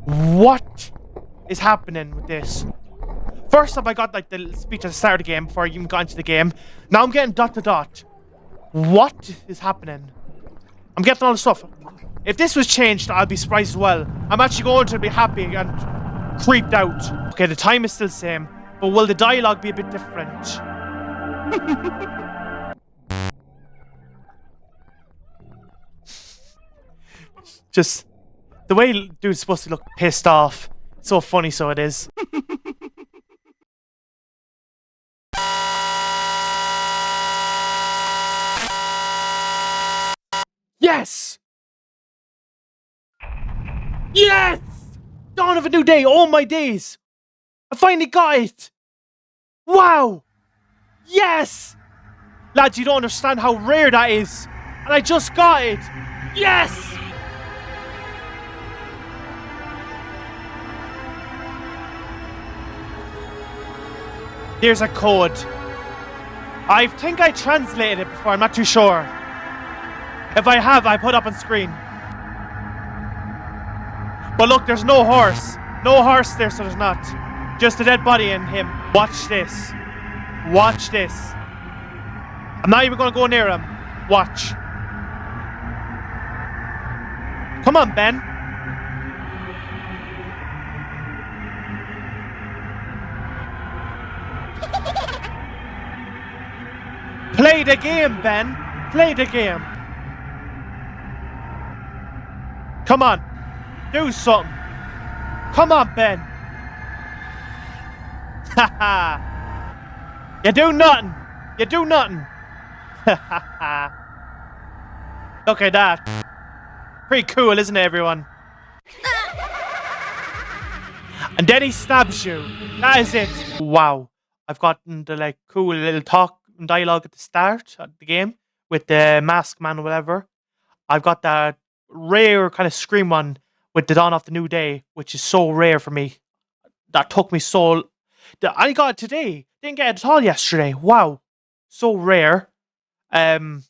What is happening with this? First up, I got like the speech at the start of the game before I even got into the game. Now I'm getting dot to dot. What is happening? I'm getting all the stuff. If this was changed, I'd be surprised as well. I'm actually going to be happy and creeped out. Okay, the time is still the same, but will the dialogue be a bit different? Just the way dude's supposed to look pissed off. It's so funny, so it is. Yes! Yes! Dawn of a new day, oh my days! I finally got it! Wow! Yes! Lads, you don't understand how rare that is. And I just got it! Yes! There's a code. I think I translated it before, I'm not too sure. If I have, I put up on screen. But look, there's no horse. No horse there, so there's not. Just a dead body and him. Watch this. Watch this. I'm not even going to go near him. Watch. Come on, Ben. Play the game, Ben. Play the game. Come on. Do something. Come on, Ben. Haha. You do nothing. You do nothing. Haha. Look at that. Pretty cool, isn't it, everyone? And then he stabs you. That is it. Wow. I've gotten the cool little talk and dialogue at the start of the game with the mask man or whatever. I've got that rare kind of scream one with the dawn of the new day, which is so rare for me. That took me so... I got it today. Didn't get it at all yesterday. Wow. So rare. Wow.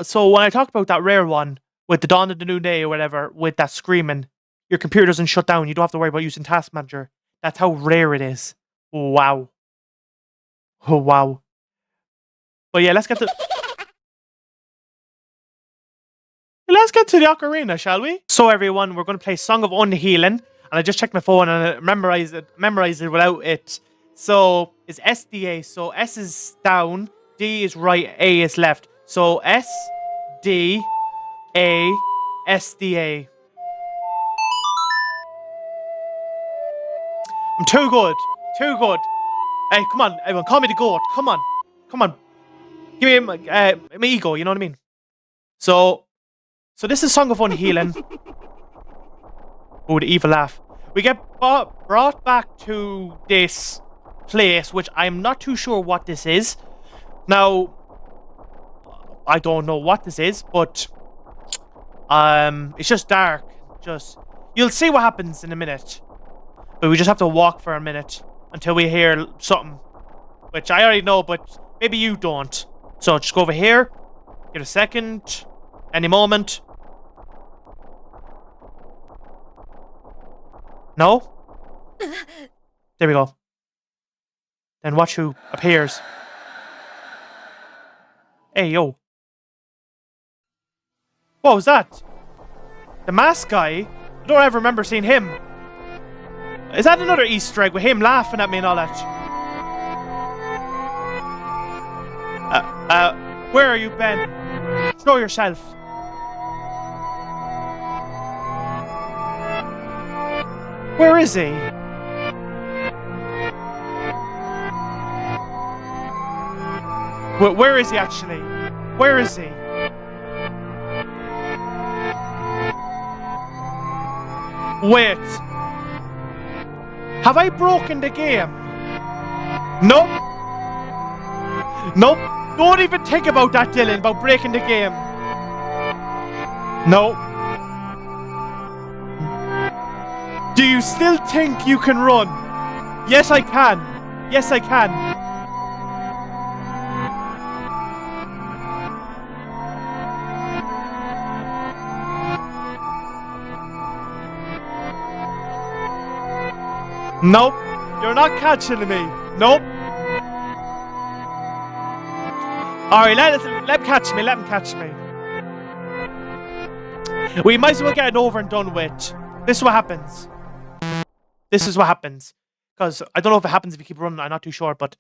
So when I talk about that rare one with the dawn of the new day or whatever, with that screaming, your computer doesn't shut down. You don't have to worry about using Task Manager. That's how rare it is. Wow. Oh, wow. But yeah, let's get to the ocarina, shall we? So everyone, we're going to play Song of Unhealing. And I just checked my phone and I memorized it without it. So it's SDA. So S is down, D is right, A is left. So S, D, A, SDA. I'm too good. Too good. Hey, come on, everyone. Call me the goat. Come on. Come on. Give me my ego, you know what I mean? So this is Song of Unhealing. Oh, the evil laugh. We get brought back to this place, which I'm not too sure what this is. Now, I don't know what this is, but it's just dark. You'll see what happens in a minute. But we just have to walk for a minute until we hear something, which I already know, but maybe you don't. So just go over here. Give it a second. Any moment. No? There we go. Then watch who appears. Hey, yo. What was that? The mask guy? I don't ever remember seeing him. Is that another Easter egg with him laughing at me and all that? Where are you, Ben? Show yourself. Where is he? Where is he actually? Where is he? Wait. Have I broken the game? Nope. Nope. Don't even think about that, Dylan, about breaking the game. Nope. Do you still think you can run? Yes, I can. Yes, I can. Nope. You're not catching me. Nope. Alright, let him catch me. Let him catch me. We might as well get it over and done with. This is what happens. This is what happens. Because I don't know if it happens if you keep running. I'm not too sure, but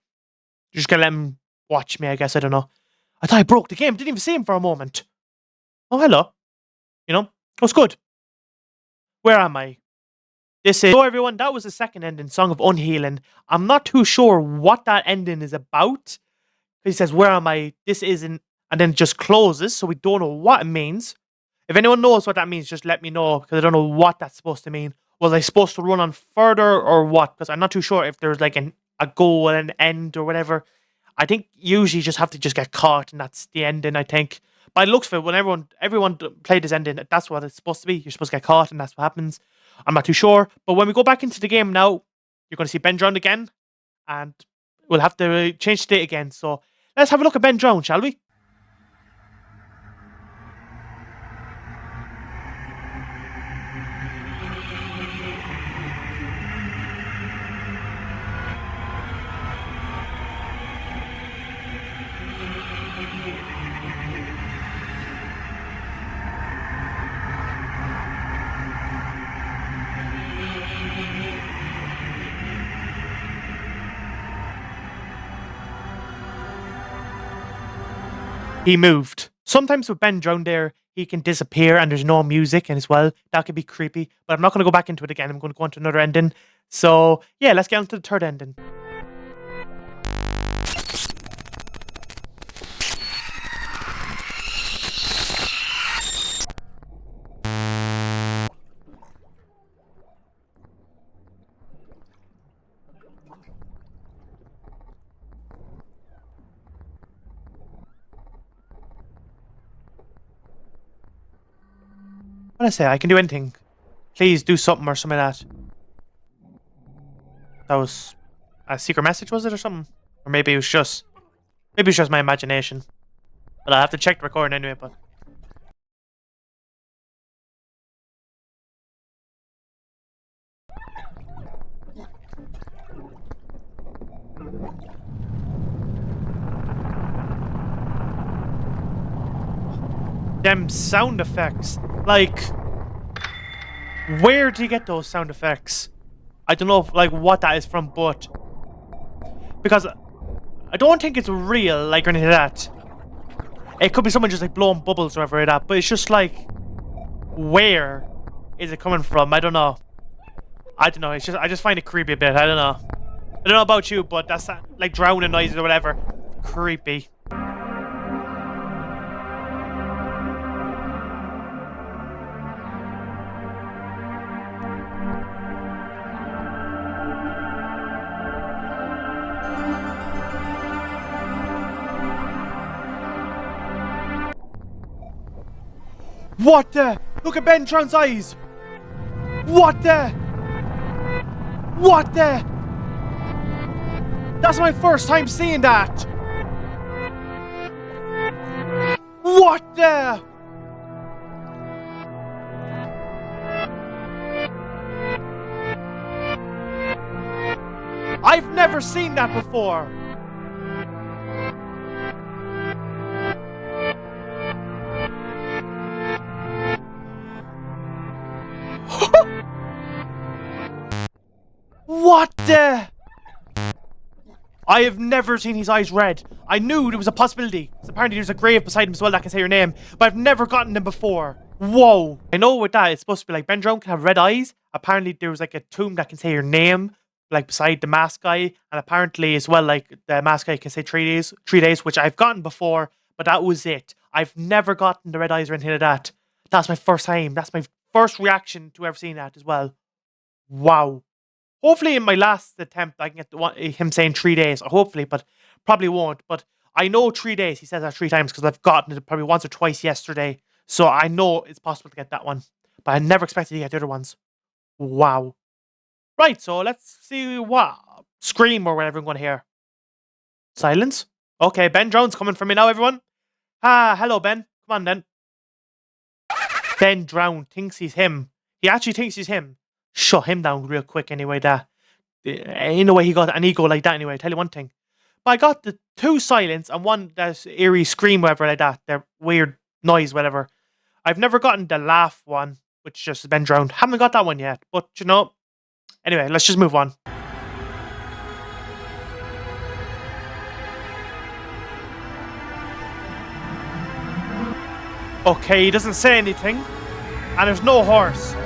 you're just going to let him watch me, I guess. I don't know. I thought I broke the game. Didn't even see him for a moment. Oh, hello. You know, it was good. Where am I? So everyone, that was the second ending, Song of Unhealing. I'm not too sure what that ending is about. He says, where am I? This isn't and then it just closes, so we don't know what it means. If anyone knows what that means, just let me know, because I don't know what that's supposed to mean. Was I supposed to run on further or what? Because I'm not too sure if there's like a goal and an end or whatever. I think usually you just have to just get caught and that's the ending, I think. By the looks of it, when everyone played this ending, that's what it's supposed to be. You're supposed to get caught and that's what happens. I'm not too sure. But when we go back into the game now, you're going to see Ben drowned again. And we'll have to change the date again. So let's have a look at Ben drowned, shall we? He moved. Sometimes with Ben drowned there, he can disappear and there's no music and as well. That could be creepy. But I'm not going to go back into it again. I'm going to go into another ending. So, yeah, let's get on to the third ending. What did I say? I can do anything. Please do something or something like that. That was a secret message, was it, or something? Or maybe it was just my imagination. But I'll have to check the recording anyway, but... Them sound effects. Like, where do you get those sound effects? I don't know if, like, what that is from, but... Because I don't think it's real, like, or anything like that. It could be someone just, like, blowing bubbles or whatever like that, but it's just, like... Where is it coming from? I don't know. I don't know, it's just, I just find it creepy a bit, I don't know. I don't know about you, but that's, like, drowning noises or whatever. Creepy. What the? Look at Ben Drowned's eyes! What the? What the? That's my first time seeing that! What the? I've never seen that before! What the? I have never seen his eyes red. I knew there was a possibility. Apparently there's a grave beside him as well that can say your name, but I've never gotten them before. Whoa. I know with that, it's supposed to be like Ben Drowned can have red eyes. Apparently there was like a tomb that can say your name, like beside the mask guy. And apparently as well, like the mask guy can say 3 days, which I've gotten before, but that was it. I've never gotten the red eyes or anything like that. That's my first time. That's my first reaction to ever seeing that as well. Wow. Hopefully in my last attempt I can get him saying 3 days. Hopefully, but probably won't. But I know 3 days. He says that 3 times because I've gotten it probably once or twice yesterday. So I know it's possible to get that one. But I never expected to get the other ones. Wow. Right, so let's see what scream or whatever I'm going to hear. Silence? Okay, Ben Drowned's coming for me now, everyone. Ah, hello, Ben. Come on, then. Ben Drowned thinks he's him. He actually thinks he's him. Shut him down real quick anyway, that. Ain't no way he got an ego like that anyway, tell you one thing. But I got the 2 silence and 1 that's eerie scream, whatever like that. They're weird noise, whatever. I've never gotten the laugh one, which just has been drowned. Haven't got that one yet, but you know. Anyway, let's just move on. Okay, he doesn't say anything. And there's no horse.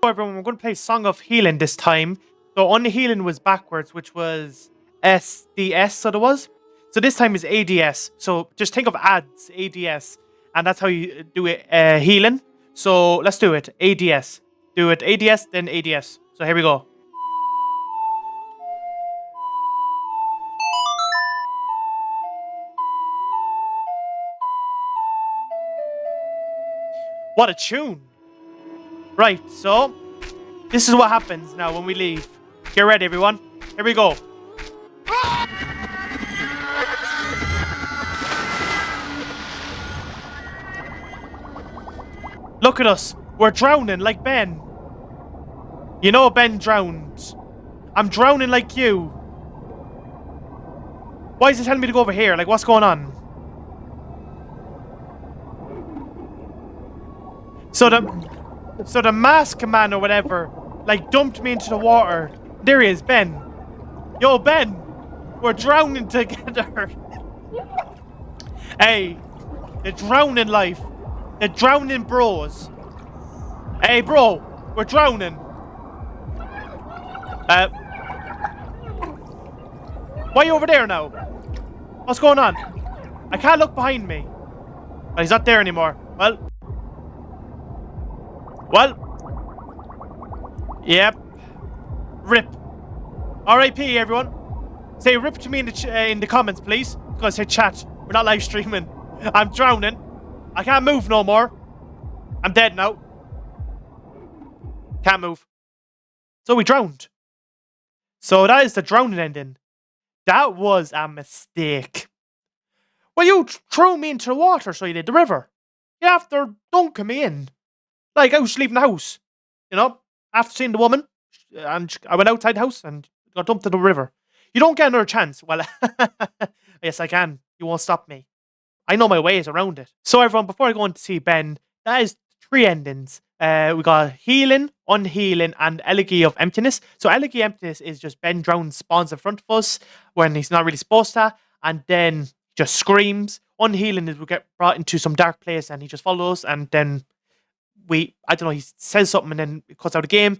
everyone, we're going to play Song of Healing this time. So Unhealing was backwards, which was SDS, so it was. So this time is ADS. So just think of ads, ADS. And that's how you do it, healing. So let's do it, ADS. Do it ADS, then ADS. So here we go. What a tune. Right, so this is what happens now when we leave. Get ready, everyone. Here we go. Look at us. We're drowning like Ben. You know Ben drowned. I'm drowning like you. Why is it telling me to go over here? Like, what's going on? So the mask man or whatever, like, dumped me into the water. There he is, Ben. Yo, Ben. We're drowning together. Hey, the drowning life. The drowning bros. Hey, bro. We're drowning. Why are you over there now? What's going on? I can't look behind me. Well, he's not there anymore. Well. Yep. RIP. R.I.P. everyone. Say RIP to me in the comments, please. Because say chat. We're not live streaming. I'm drowning. I can't move no more. I'm dead now. Can't move. So we drowned. So that is the drowning ending. That was a mistake. Well, you threw me into the water, so you did, the river. You after dunking me in. Like, I was leaving the house. You know, after seeing the woman, and I went outside the house and got dumped in the river. You don't get another chance. Well, yes, I can. You won't stop me. I know my ways around it. So everyone, before I go on to see Ben, that is 3 endings. We got Healing, Unhealing, and Elegy of Emptiness. So Elegy of Emptiness is just Ben drowns spawns in front of us when he's not really supposed to, and then just screams. Unhealing is we get brought into some dark place and he just follows, and then I don't know, he says something and then it cuts out the game.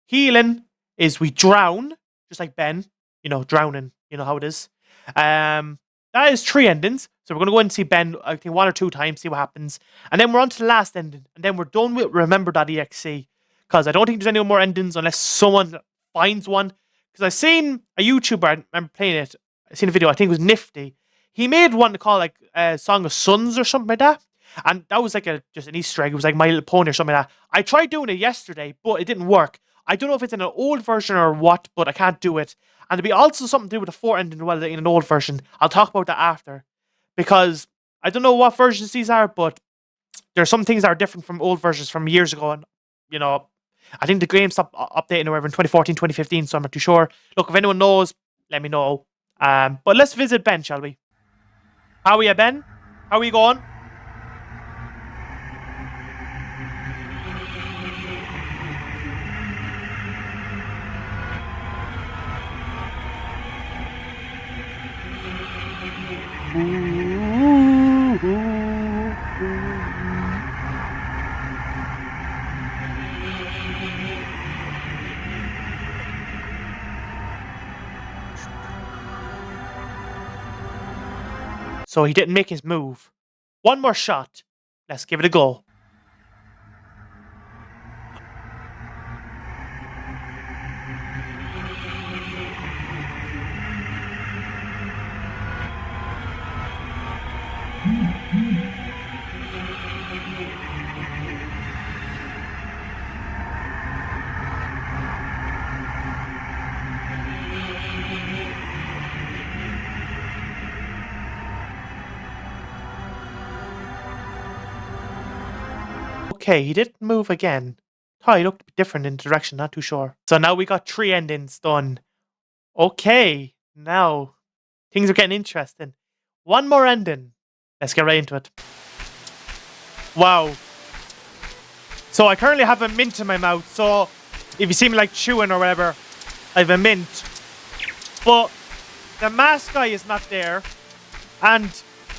Healing is we drown, just like Ben, you know, drowning, you know how it is. That is 3 endings. So we're going to go and see Ben, I think 1 or 2 times, see what happens. And then we're on to the last ending. And then we're done with Remember.EXE. Because I don't think there's any more endings unless someone finds one. Because I've seen a YouTuber, I remember playing it, I seen a video, I think it was Nifty. He made one to call like Song of Suns or something like that. And that was like just an Easter egg. It was like My Little Pony or something like that. I tried doing it yesterday, but it didn't work. I don't know if it's in an old version or what, but I can't do it. And there'll be also something to do with the 4 ending as well in an old version. I'll talk about that after. Because I don't know what versions these are, but there's some things that are different from old versions from years ago. And, you know, I think the game stopped updating or whatever in 2014, 2015, so I'm not too sure. Look, if anyone knows, let me know. But let's visit Ben, shall we? How are you, Ben? How are you going? So he didn't make his move. 1 more shot. Let's give it a go. Okay, he didn't move again. Oh, he looked different in direction, not too sure. So now we got 3 endings done. Okay, now things are getting interesting. 1 more ending. Let's get right into it. Wow. So I currently have a mint in my mouth, so if you see me like chewing or whatever, I have a mint. But the mask guy is not there, and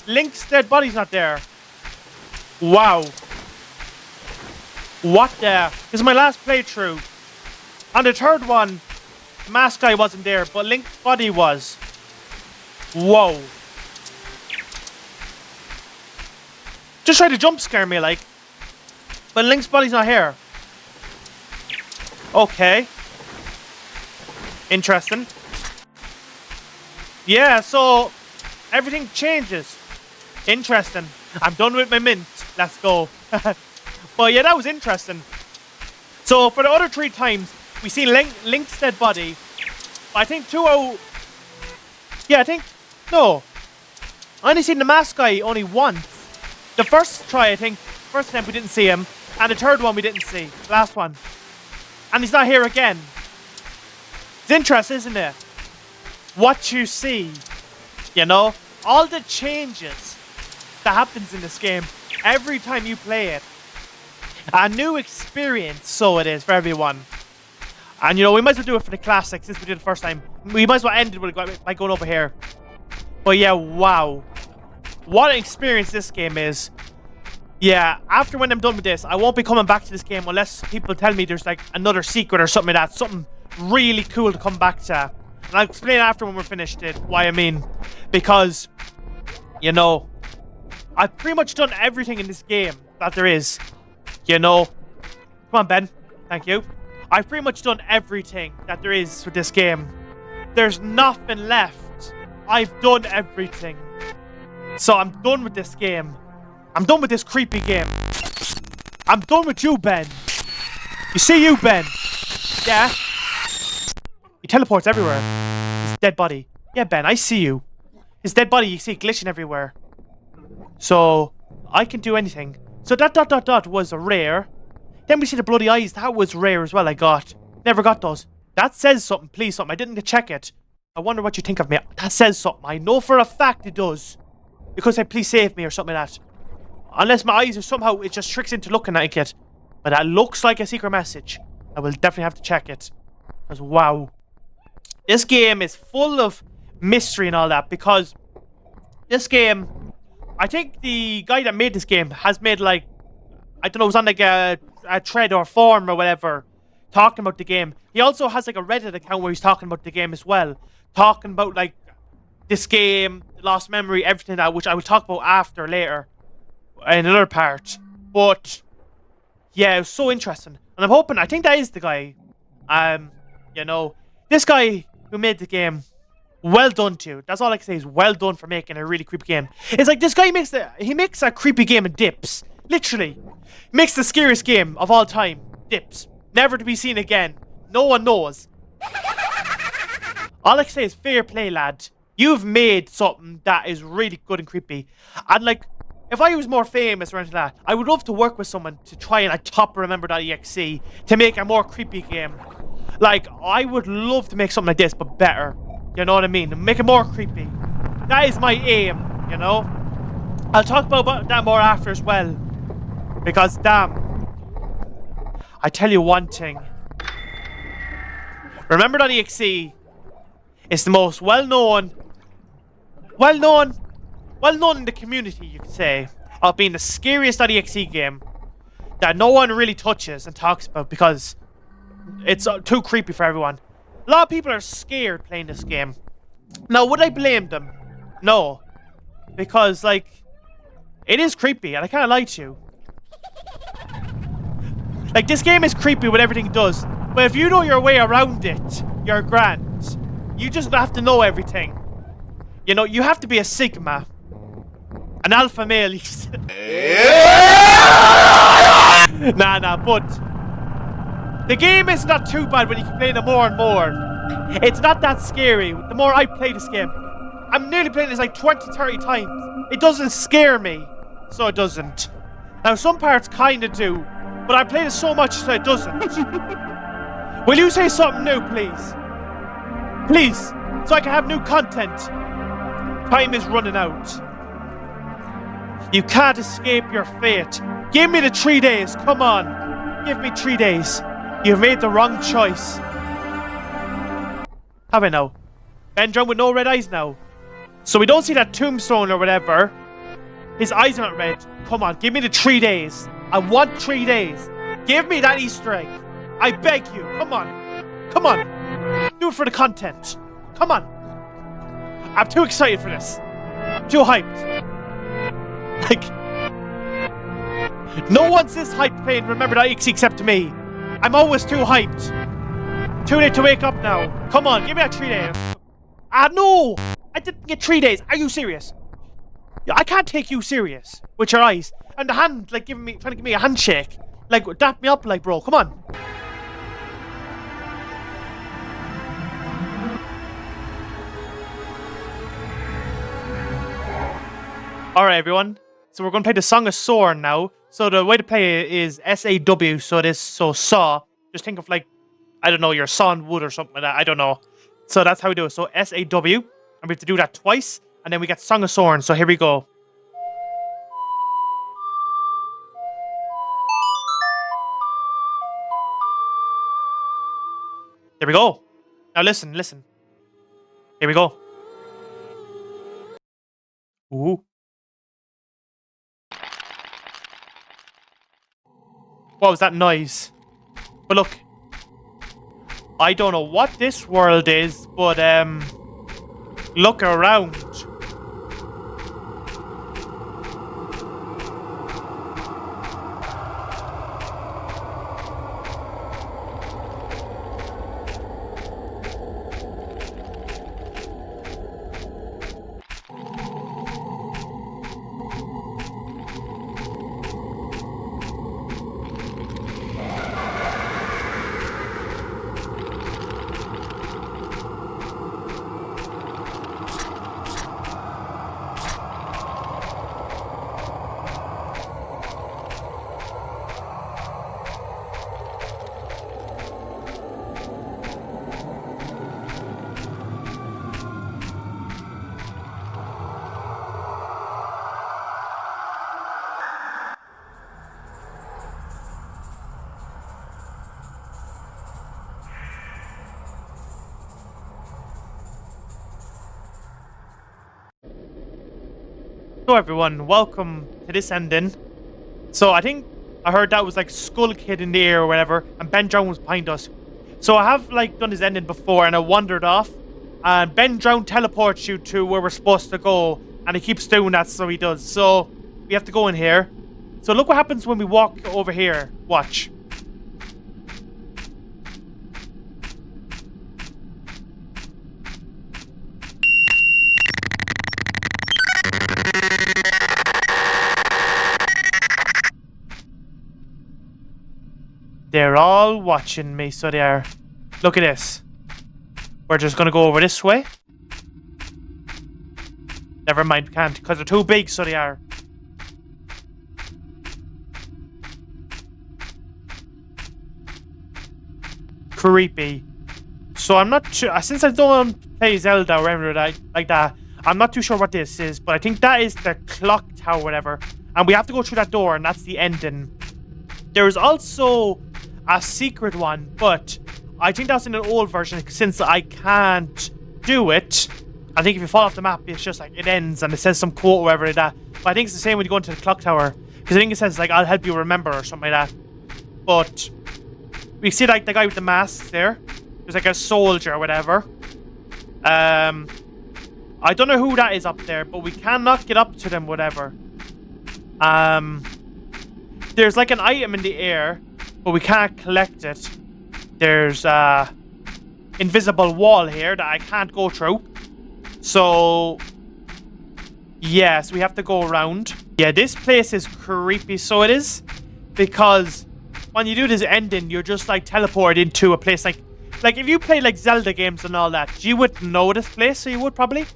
Link's dead body's not there. Wow. What the? This is my last playthrough. On the third one, the mask guy wasn't there, but Link's body was. Whoa. Just tried to jump scare me, like. But Link's body's not here. Okay. Interesting. Yeah, so everything changes. Interesting. I'm done with my mint. Let's go. But yeah, that was interesting. So for the other 3 times, we see Link's dead body. I think 2-0. Yeah, I think. No. I only seen the mask guy only once. The first try, I think. First time we didn't see him. And the third one we didn't see. Last one. And he's not here again. It's interesting, isn't it? What you see. You know? All the changes that happens in this game every time you play it. A new experience, so it is for everyone. And you know, we might as well do it for the classic since we did it the first time. We might as well end it by going over here. But yeah, wow. What an experience this game is. Yeah, after when I'm done with this, I won't be coming back to this game unless people tell me there's like another secret or something like that. Something really cool to come back to. And I'll explain after when we're finished it why I mean. Because, you know, I've pretty much done everything in this game that there is. You know. Come on, Ben. Thank you. I've pretty much done everything that there is with this game. There's nothing left. I've done everything. So I'm done with this game. I'm done with this creepy game. I'm done with you, Ben. You see you, Ben? Yeah? He teleports everywhere. His dead body. Yeah, Ben, I see you. His dead body, you see it glitching everywhere. So, I can do anything. So that ... was a rare. Then we see the bloody eyes. That was rare as well, I got. Never got those. That says something, please, something. I didn't check it. I wonder what you think of me. That says something. I know for a fact it does. Because I please save me or something like that. Unless my eyes are somehow, it just tricks into looking like it. But that looks like a secret message. I will definitely have to check it. Because wow. This game is full of mystery and all that. Because this game, I think the guy that made this game has made like, I don't know, it was on like a thread or forum or whatever. Talking about the game. He also has like a Reddit account where he's talking about the game as well. Talking about like this game, Lost Memory, everything that, which I will talk about after later. In another part. But yeah, it was so interesting. And I'm hoping, I think that is the guy. You know, this guy who made the game, well done to you. That's all I can say is well done for making a really creepy game. It's like this guy makes a creepy game in dips. Literally. Makes the scariest game of all time. Dips. Never to be seen again. No one knows. All I can say is fair play, lad. You've made something that is really good and creepy. And like, if I was more famous or anything like that, I would love to work with someone to try and top Remember.EXE to make a more creepy game. Like, I would love to make something like this, but better. You know what I mean? Make it more creepy. That is my aim, you know? I'll talk about that more after as well. Because, damn. I tell you one thing. Remember.EXE is the most well-known in the community, you could say, of being the scariest .exe game that no one really touches and talks about because it's too creepy for everyone. A lot of people are scared playing this game. Now, would I blame them? No. Because, like, it is creepy, and I can't lie to you. Like, this game is creepy with everything it does, but if you know your way around it, you're grand. You just have to know everything. You know, you have to be a Sigma. An alpha male. Nah, but the game is not too bad when you can play it more and more. It's not that scary. The more I play this game, I'm nearly playing this like 20, 30 times. It doesn't scare me, so it doesn't. Now, some parts kind of do, but I play this so much so it doesn't. Will you say something new, please? Please, so I can have new content. Time is running out. You can't escape your fate. Give me the 3 days. Come on. Give me 3 days. You've made the wrong choice. Have I now? Ben Drum with no red eyes now. So we don't see that tombstone or whatever. His eyes are not red. Come on, give me the 3 days. I want 3 days. Give me that Easter egg. I beg you. Come on. Come on. Do it for the content. Come on. I'm too excited for this. I'm too hyped. Like, no one's this hyped playing Remember.EXE except me. I'm always too hyped. Too late to wake up now. Come on, give me that 3 days. Ah, no! I didn't get 3 days. Are you serious? I can't take you serious with your eyes. And the hand, like, trying to give me a handshake. Like, dap me up, like, bro. Come on. Alright, everyone. So we're going to play the Song of Sorn now. So the way to play it is SAW, so it is so saw. Just think of like, I don't know, your sawing wood or something like that. I don't know. So that's how we do it. So SAW, and we have to do that twice, and then we get Song of Sorn. So here we go. There we go. Now listen, listen. Here we go. Ooh. What was that noise? But look, I don't know what this world is, but look around. So everyone, welcome to this ending. So I think I heard that was like Skull Kid in the air or whatever, and Ben Drown was behind us. So I have like done this ending before, and I wandered off, and Ben Drown teleports you to where we're supposed to go, and he keeps doing that, so he does. So we have to go in here. So look what happens when we walk over here. Watch. They're all watching me, so they are. Look at this. We're just gonna go over this way. Never mind, we can't, because they're too big, so they are. Creepy. So I'm not sure, since I don't play Zelda or anything like that, I'm not too sure what this is, but I think that is the clock tower or whatever. And we have to go through that door, and that's the ending. There's also a secret one, but I think that's in an old version, since I can't do it. I think if you fall off the map, it's just like, it ends, and it says some quote or whatever like that. But I think it's the same when you go into the clock tower, because I think it says, like, I'll help you remember, or something like that. But we see, like, the guy with the mask there. There's, like, a soldier or whatever. I don't know who that is up there, but we cannot get up to them, whatever. There's, like, an item in the air, but we can't collect it. There's a invisible wall here that I can't go through. So, yes, we have to go around. Yeah, this place is creepy, so it is. Because when you do this ending, you're just, like, teleported into a place like if you play, like, Zelda games and all that, you wouldn't know this place, so you would probably.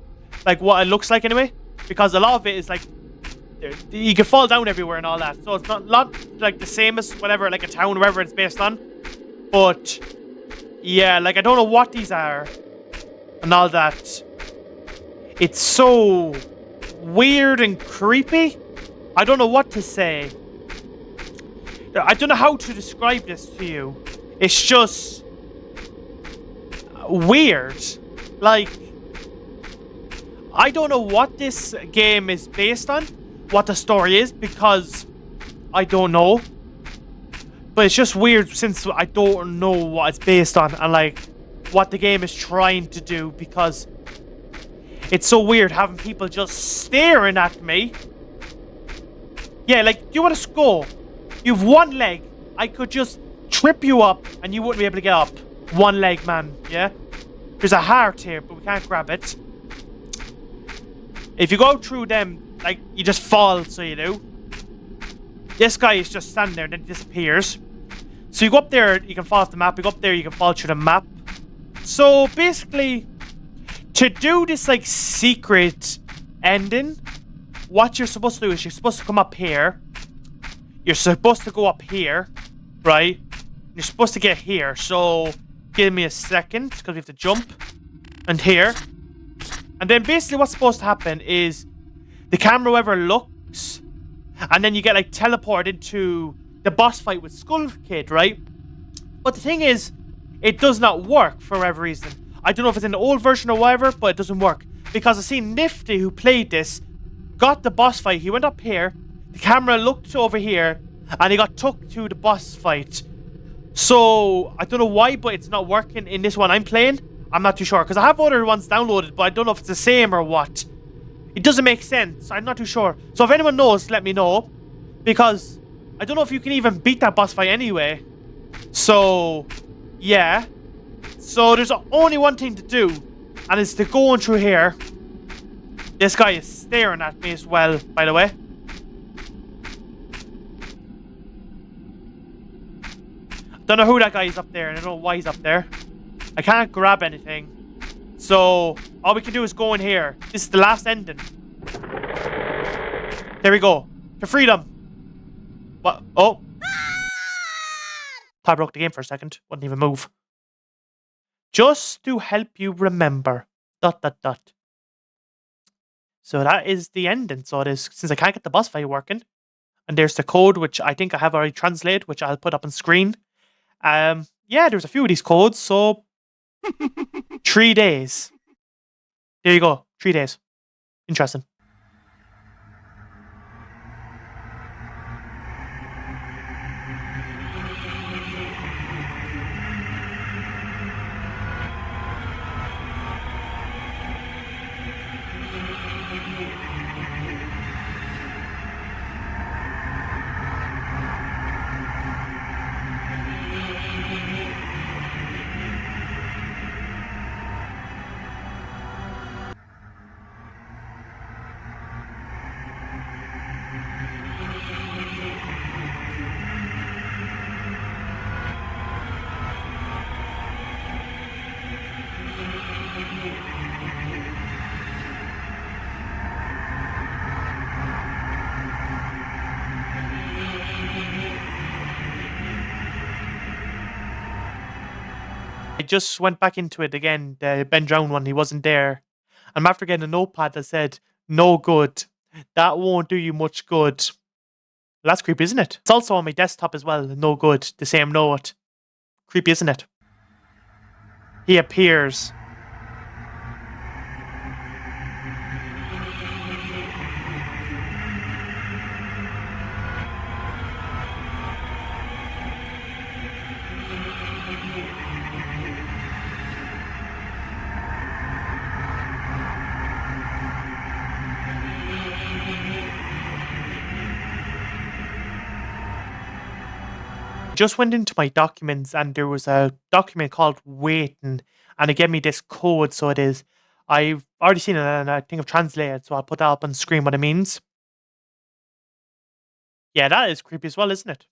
Like, what it looks like anyway. Because a lot of it is, like, you can fall down everywhere and all that. So it's not like the same as whatever, like a town, wherever it's based on. But, yeah, like, I don't know what these are. And all that. It's so weird and creepy. I don't know what to say. I don't know how to describe this to you. It's just weird. Like, I don't know what this game is based on, what the story is, because I don't know. But it's just weird since I don't know what it's based on and like what the game is trying to do, because it's so weird having people just staring at me. Yeah, like, do you want to score? You've one leg. I could just trip you up and you wouldn't be able to get up. One leg, man, yeah? There's a heart here, but we can't grab it. If you go through them, like, you just fall, so you do. This guy is just standing there and then he disappears. So you go up there, you can fall off the map. You go up there, you can fall through the map. So basically, to do this like secret ending, what you're supposed to do is you're supposed to come up here. You're supposed to go up here, right? You're supposed to get here. So give me a second, because we have to jump. And here. And then basically what's supposed to happen is the camera overlooks, and then you get like teleported into the boss fight with Skull Kid, right? But the thing is, it does not work for whatever reason. I don't know if it's in the old version or whatever, but it doesn't work. Because I seen Nifty, who played this, got the boss fight. He went up here, the camera looked over here, and he got took to the boss fight. So, I don't know why, but it's not working in this one I'm playing. I'm not too sure, because I have other ones downloaded, but I don't know if it's the same or what. It doesn't make sense. I'm not too sure. So if anyone knows, let me know. Because I don't know if you can even beat that boss fight anyway. So, yeah. So there's only one thing to do, and it's to go on through here. This guy is staring at me as well, by the way. Don't know who that guy is up there, and I don't know why he's up there. I can't grab anything. So, all we can do is go in here. This is the last ending. There we go. To freedom. What? Oh. Thought I broke the game for a second. Wouldn't even move. Just to help you remember. ... So that is the ending. So it is, since I can't get the boss fight working. And there's the code, which I think I have already translated, which I'll put up on screen. Yeah, there's a few of these codes, so 3 days. There you go. 3 days. Interesting. I just went back into it again, the Ben Drown one, he wasn't there. I'm after getting a notepad that said, no good. That won't do you much good. Well, that's creepy, isn't it? It's also on my desktop as well, no good, the same note. Creepy, isn't it? He appears. Just went into my documents and there was a document called waiting, and it gave me this code. So it is, I've already seen it and I think I've translated, so I'll put that up on screen what it means. Yeah, that is creepy as well, isn't it?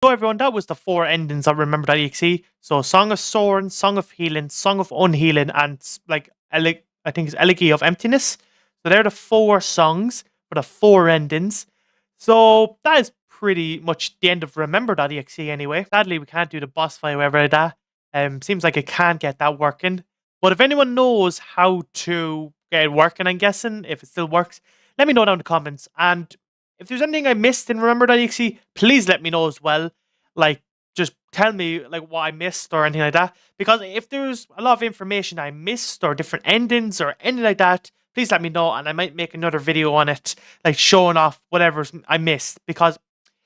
So everyone, that was the 4 endings of Remember.EXE. So Song of Soaring, Song of Healing, Song of Unhealing, and like I think it's Elegy of Emptiness. So they're the 4 songs for the 4 endings. So that is pretty much the end of Remember.EXE anyway. Sadly, we can't do the boss fight or whatever like that. Seems like I can't get that working. But if anyone knows how to get it working, I'm guessing, if it still works, let me know down in the comments. And if there's anything I missed in Remember.EXE, please let me know as well. Like, just tell me like what I missed or anything like that. Because if there's a lot of information I missed or different endings or anything like that, please let me know and I might make another video on it, like showing off whatever I missed. Because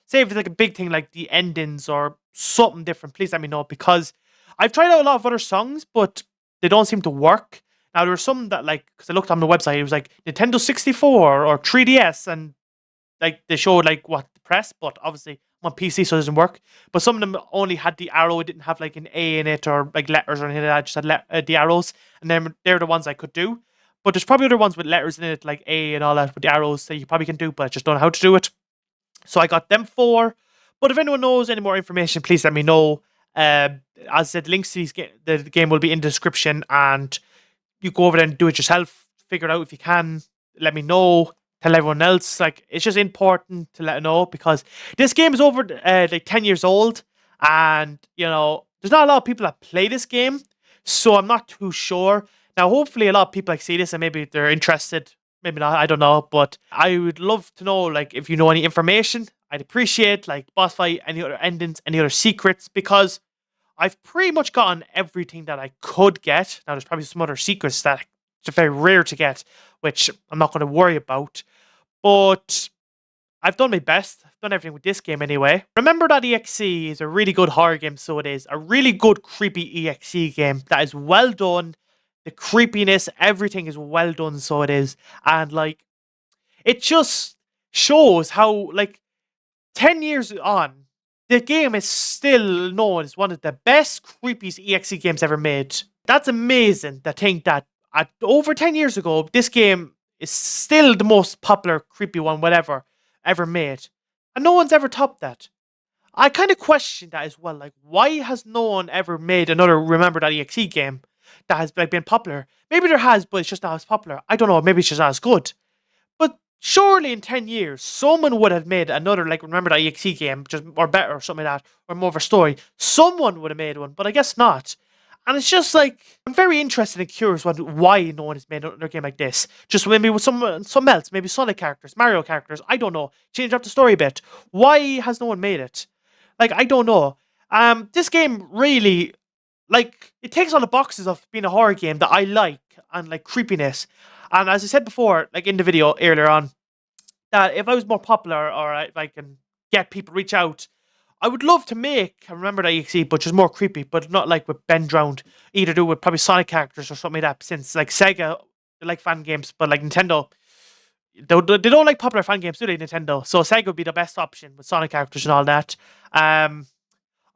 say if it's like a big thing like the endings or something different, please let me know. Because I've tried out a lot of other songs, but they don't seem to work. Now there were some that like, because I looked on the website, it was like Nintendo 64 or 3DS, and like they showed like what to press, but obviously I'm on PC so it doesn't work. But some of them only had the arrow, it didn't have like an A in it or like letters or anything like that, just had the arrows, and then they're the ones I could do. But there's probably other ones with letters in it, like A and all that, with the arrows that you probably can do, but I just don't know how to do it. So I got them 4. But if anyone knows any more information, please let me know. As I said, links to the game will be in the description, and you go over there and do it yourself. Figure it out if you can. Let me know. Tell everyone else. Like, it's just important to let them know because this game is over like 10 years old, and you know there's not a lot of people that play this game, so I'm not too sure. Now, hopefully, a lot of people like see this and maybe they're interested. Maybe not. I don't know, but I would love to know like if you know any information. I'd appreciate like boss fight, any other endings, any other secrets, because I've pretty much gotten everything that I could get. Now, there's probably some other secrets that are very rare to get, which I'm not going to worry about. But I've done my best. I've done everything with this game anyway. Remember.EXE is a really good horror game, so it is. A really good creepy EXE game that is well done. The creepiness, everything is well done, so it is. And like, it just shows how like 10 years on, the game is still known as one of the best creepiest EXE games ever made. That's amazing to think that over 10 years ago, this game is still the most popular creepy one whatever ever made. And no one's ever topped that. I kind of question that as well. Like, why has no one ever made another Remember.EXE game that has like been popular? Maybe there has, but it's just not as popular. I don't know. Maybe it's just not as good. But surely in 10 years, someone would have made another, like, Remember.EXE game, just or better or something like that, or more of a story. Someone would have made one, but I guess not. And it's just like, I'm very interested and curious why no one has made another game like this. Just maybe with something else, maybe Sonic characters, Mario characters, I don't know. Change up the story a bit. Why has no one made it? Like, I don't know. This game really, like, it takes all the boxes of being a horror game that I like, and like creepiness. And as I said before, like in the video earlier on, that if I was more popular or if I can get people reach out, I would love to make a Remember.EXE, but just more creepy, but not like with Ben Drowned. Either do with probably Sonic characters or something like that, since like Sega, they like fan games, but like Nintendo, they don't like popular fan games, do they, Nintendo? So Sega would be the best option with Sonic characters and all that. I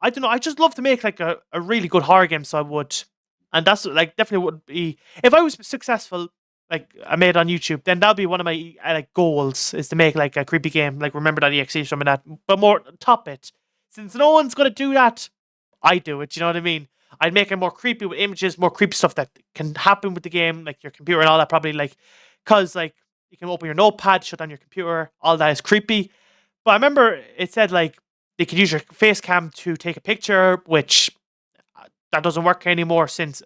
don't know, I just love to make like a really good horror game, so I would. And that's like definitely would be, if I was successful, like I made on YouTube, then that'll be one of my like goals, is to make like a creepy game, like Remember.EXE or something like that, but more top it. Since no one's gonna do that, I do it. You know what I mean? I'd make it more creepy with images, more creepy stuff that can happen with the game, like your computer and all that. Probably like, cause like you can open your notepad, shut down your computer, all that is creepy. But I remember it said like they could use your face cam to take a picture, which that doesn't work anymore since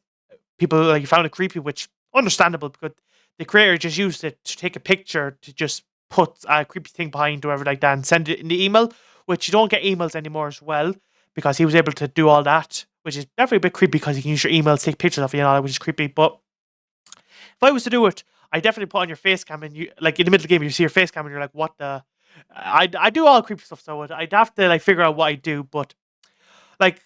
people like found it creepy, which understandable because the creator just used it to take a picture to just put a creepy thing behind or whatever like that and send it in the email, which you don't get emails anymore as well because he was able to do all that, which is definitely a bit creepy because you can use your email to take pictures of you and all that, which is creepy. But if I was to do it, I definitely put on your face cam and you like in the middle of the game you see your face cam and you're like, what the? I do all creepy stuff, so I'd have to like figure out what I do, but like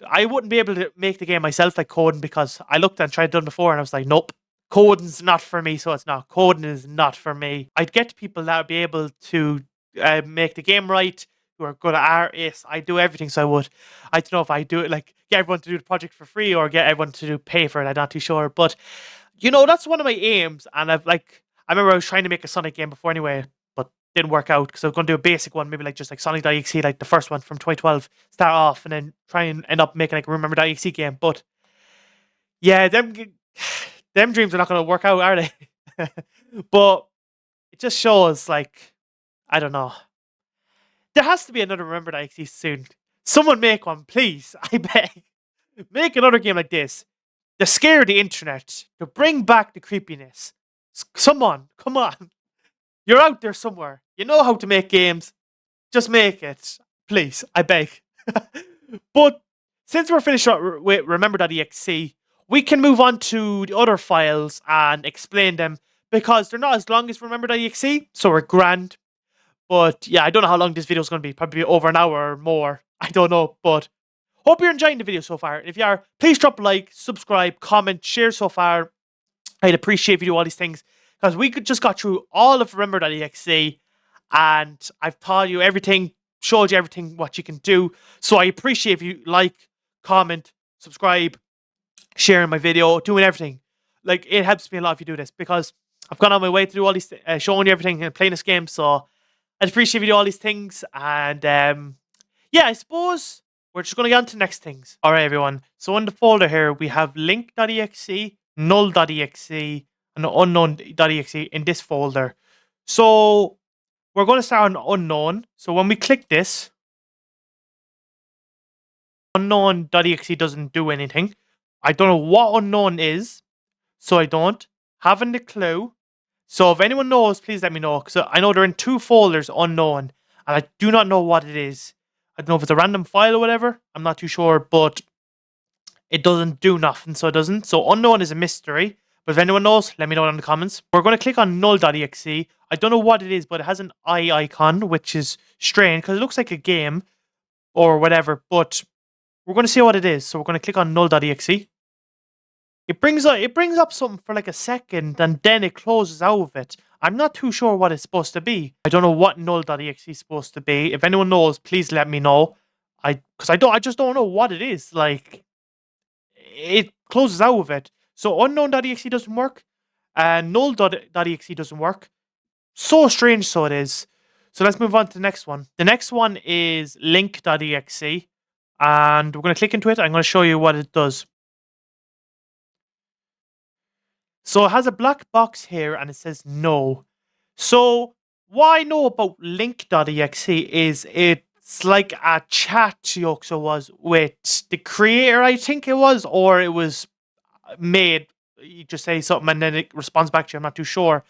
I wouldn't be able to make the game myself like coding because I looked and tried done before and I was like, nope, coding's not for me, so it's not. Coding is not for me. I'd get people that would be able to make the game right, who are good at artists. I do everything, so I would. I don't know if I do it like get everyone to do the project for free or get everyone to pay for it. I'm not too sure, but you know that's one of my aims. And I remember I was trying to make a Sonic game before anyway, but didn't work out because I was going to do a basic one, maybe like just like Sonic.EXE, like the first one from 2012, start off and then try and end up making like a Remember.EXE game. But yeah, them Them dreams are not going to work out, are they? But it just shows, like, I don't know. There has to be another Remember.EXE soon. Someone make one, please. I beg. Make another game like this. To scare the internet. To bring back the creepiness. Someone, come on. You're out there somewhere. You know how to make games. Just make it. Please, I beg. But since we're finished with Remember.EXE, we can move on to the other files and explain them because they're not as long as Remember.EXE, so we're grand. But yeah, I don't know how long this video is going to be. Probably over an hour or more. I don't know. But hope you're enjoying the video so far. If you are, please drop a like, subscribe, comment, share so far. I'd appreciate if you do all these things. Because we just got through all of Remember.EXE. And I've taught you everything. Showed you everything what you can do. So I appreciate if you like, comment, subscribe, sharing my video, doing everything. Like, it helps me a lot if you do this. Because I've gone on my way to do all these, showing you everything and playing this game. So I'd appreciate if you do all these things. And yeah, I suppose we're just going to get on to the next things. Alright, everyone. So in the folder here, we have Link.EXE, Null.EXE, and Unknown.EXE in this folder. So we're going to start on Unknown. So when we click this, Unknown.EXE doesn't do anything. I don't know what Unknown is, so I don't. Haven't a clue. So if anyone knows, please let me know. Because I know they're in 2 folders, Unknown. And I do not know what it is. I don't know if it's a random file or whatever. I'm not too sure. But it doesn't do nothing, so it doesn't. So Unknown is a mystery. But if anyone knows, let me know in the comments. We're going to click on Null.EXE. I don't know what it is, but it has an eye icon, which is strange. Because it looks like a game. Or whatever. But we're going to see what it is. So we're going to click on Null.EXE. It brings up something for like a second, and then it closes out of it. I'm not too sure what it's supposed to be. I don't know what Null.EXE is supposed to be. If anyone knows, please let me know. I just don't know what it is. Like, it closes out of it. So Unknown.EXE doesn't work, and Null.EXE doesn't work. So strange, so it is. So let's move on to the next one. The next one is Link.EXE, and we're going to click into it. I'm going to show you what it does. So it has a black box here and it says no. So what I know about Link.EXE is it's like a chat Hoctor was with the creator, I think it was, or it was made. You just say something and then it responds back to you. I'm not too sure.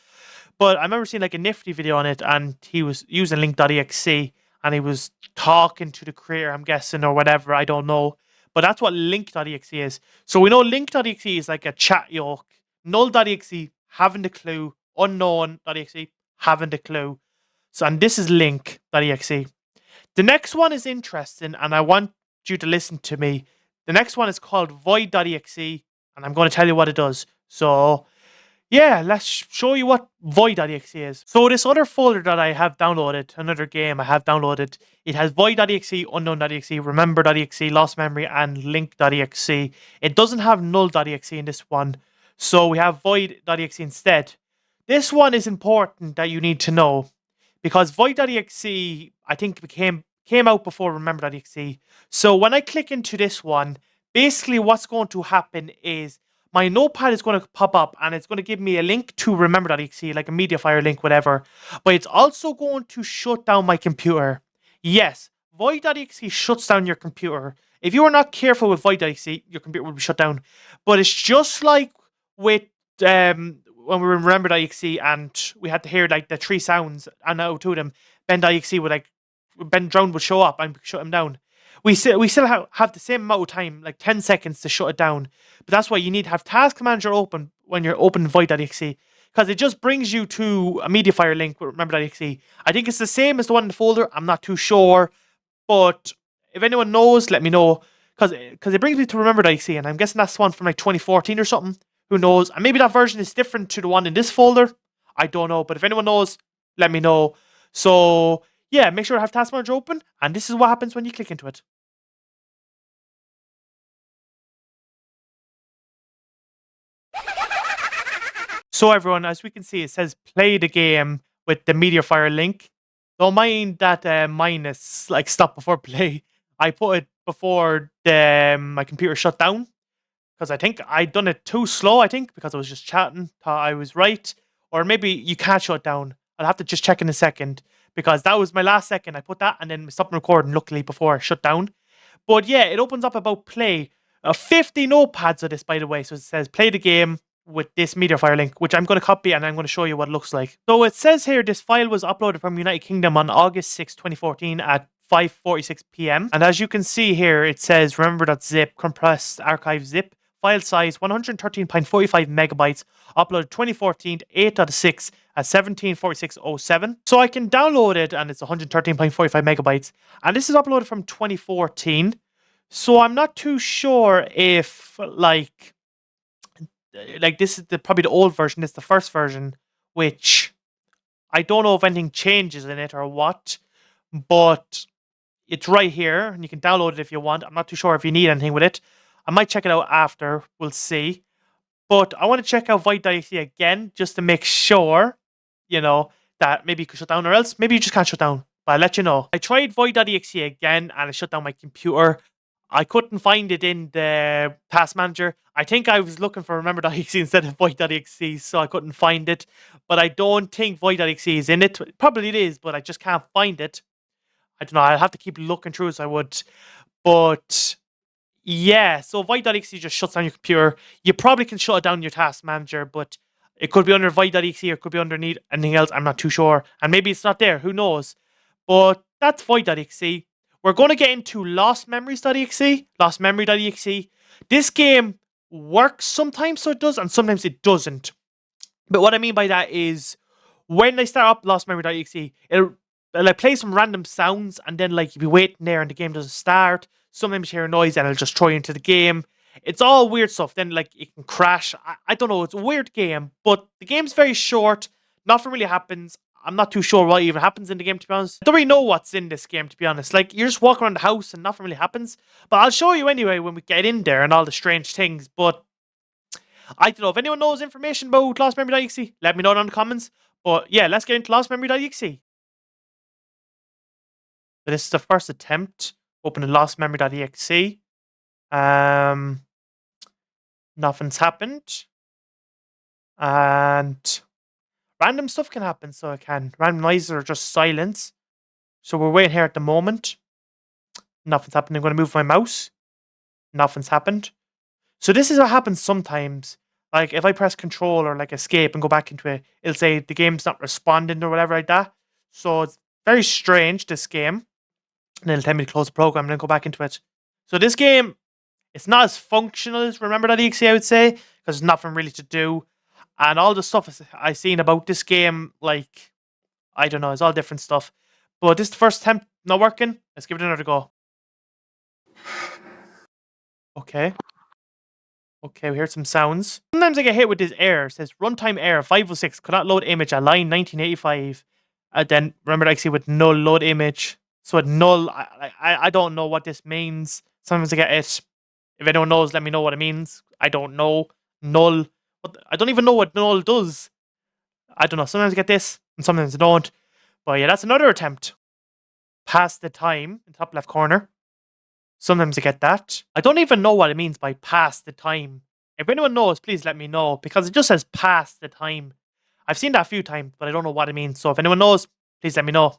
But I remember seeing like a nifty video on it and he was using Link.EXE and he was talking to the creator, I'm guessing, or whatever. I don't know. But that's what Link.EXE is. So we know Link.EXE is like a chat yoke. Null.EXE, haven't a clue. Unknown.EXE, haven't a clue. So, and this is Link.EXE. The next one is interesting, and I want you to listen to me. The next one is called Void.EXE, and I'm going to tell you what it does. So, yeah, let's show you what Void.EXE is. So this other folder that I have downloaded, another game I have downloaded, it has Void.EXE, Unknown.EXE, Remember.EXE, Lost Memory, and Link.EXE. It doesn't have Null.EXE in this one. So we have Void.EXE instead. This one is important that you need to know because Void.EXE, I think, came out before Remember.EXE. So when I click into this one, basically what's going to happen is my notepad is going to pop up and it's going to give me a link to Remember.EXE, like a Mediafire link, whatever. But it's also going to shut down my computer. Yes, Void.EXE shuts down your computer. If you are not careful with Void.EXE, your computer will be shut down. But it's just like with when we were in Remember.EXE and we had to hear like the 3 sounds and out to them, Ben.EXE would like Ben Drowned would show up and shut him down. We still have the same amount of time, like 10 seconds to shut it down. But that's why you need to have Task Manager open when you're opening Void.EXE. Because it just brings you to a Mediafire link with Remember.EXE. I think it's the same as the one in the folder. I'm not too sure. But if anyone knows, let me know. Because it brings me to Remember.EXE. And I'm guessing that's one from like 2014 or something. Who knows? And maybe that version is different to the one in this folder. I don't know. But if anyone knows, let me know. So, yeah, make sure to have Task Manager open. And this is what happens when you click into it. So everyone, as we can see, it says play the game with the Mediafire link. Don't mind that minus, like stop before play. I put it before my computer shut down. because I think I done it too slow, I think, because I was just chatting, thought I was right. Or maybe you can't shut down. I'll have to just check in a second, because that was my last second. I put that and then stopped recording, luckily, before I shut down. But yeah, it opens up about play. 50 notepads of this, by the way. So it says play the game with this Meteorfire link, which I'm going to copy and I'm going to show you what it looks like. So it says here this file was uploaded from United Kingdom on August 6, 2014 at 5:46 p.m. And as you can see here, it says Remember.zip, compressed archive zip, file size 113.45 megabytes, uploaded 2014 8.6 at 17:46:07. So I can download it and it's 113.45 megabytes. And this is uploaded from 2014. So I'm not too sure if like this is probably the old version, it's the first version, which I don't know if anything changes in it or what, but it's right here and you can download it if you want. I'm not too sure if you need anything with it. I might check it out after, we'll see. But I want to check out Void.EXE again just to make sure, you know, that maybe you could shut down, or else maybe you just can't shut down. But I'll let you know. I tried Void.EXE again and I shut down my computer. I couldn't find it in the task manager. I think I was looking for Remember.EXE instead of Void.EXE, so I couldn't find it. But I don't think Void.EXE is in it. Probably it is, but I just can't find it. I don't know. I'll have to keep looking through as I would. But yeah, so Void.exe just shuts down your computer. You probably can shut it down in your task manager, but it could be under Void.exe or it could be underneath anything else. I'm not too sure. And maybe it's not there. Who knows? But that's Void.exe. We're going to get into Lostmemories.exe. Lostmemory.exe. This game works sometimes, so it does, and sometimes it doesn't. But what I mean by that is when I start up Lostmemory.exe, it'll like play some random sounds and then like you'll be waiting there and the game doesn't start. Sometimes you hear a noise and it'll just throw you into the game. It's all weird stuff. Then like it can crash. I don't know. It's a weird game, but the game's very short. Nothing really happens. I'm not too sure what even happens in the game, to be honest. I don't really know what's in this game, to be honest. Like, you're just walking around the house and nothing really happens. But I'll show you anyway when we get in there and all the strange things. But I don't know. If anyone knows information about Lostmemory.exe, let me know down in the comments. But yeah, let's get into Lostmemory.exe. So this is the first attempt. Opening Lostmemory.exe. Nothing's happened. And random stuff can happen, so it can. Random noises are just silence. So we're waiting here at the moment. Nothing's happened. I'm going to move my mouse. Nothing's happened. So this is what happens sometimes. Like if I press control or like escape and go back into it, it'll say the game's not responding or whatever like that. So it's very strange, this game. And it'll tell me to close the program and then go back into it. So this game, it's not as functional as Remember.EXE, I would say, because there's nothing really to do. And all the stuff I've seen about this game, like, I don't know, it's all different stuff. But this is the first attempt, not working. Let's give it another go. Okay. Okay, we heard some sounds. Sometimes I get hit with this error. It says runtime error 506 could not load image at line 1985. And then Remember.EXE with null load image. So at null, I don't know what this means. Sometimes I get it. If anyone knows, let me know what it means. I don't know. Null. I don't even know what null does. I don't know. Sometimes I get this, and sometimes I don't. But yeah, that's another attempt. Pass the time in the top left corner. Sometimes I get that. I don't even know what it means by pass the time. If anyone knows, please let me know, because it just says pass the time. I've seen that a few times, but I don't know what it means. So if anyone knows, please let me know.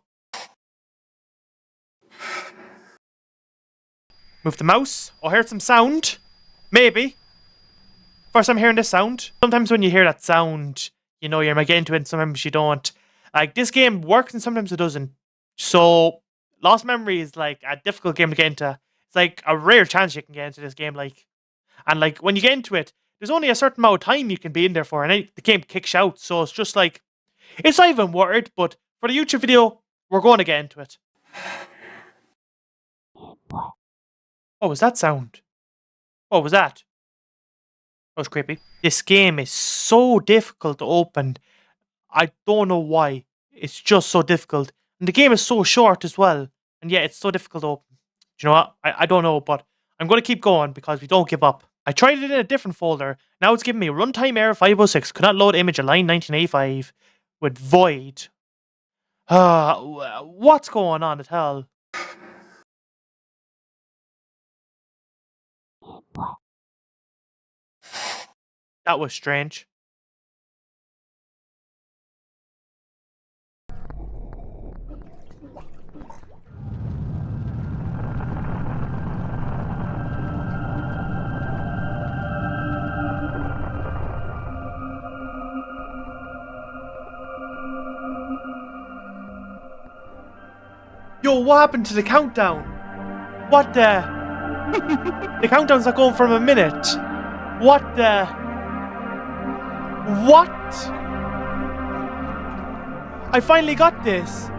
Move the mouse. Or hear some sound. Maybe. First time hearing this sound. Sometimes when you hear that sound, you know you might get into it and sometimes you don't. Like, this game works and sometimes it doesn't. So, Lost Memory is like a difficult game to get into. It's like a rare chance you can get into this game, like. And like, when you get into it, there's only a certain amount of time you can be in there for, and the game kicks you out. So it's just like, it's not even worth it, but for the YouTube video, we're going to get into it. What was that sound? What was that? That was creepy. This game is so difficult to open. I don't know why. It's just so difficult. And the game is so short as well. And yeah, it's so difficult to open. Do you know what? I don't know, but I'm going to keep going because we don't give up. I tried it in a different folder. Now it's giving me runtime error 506. Could not load image at line 1985 with void. What's going on at hell? That was strange. Yo, what happened to the countdown? What the? The countdown's not going from a minute. What the? What? I finally got this.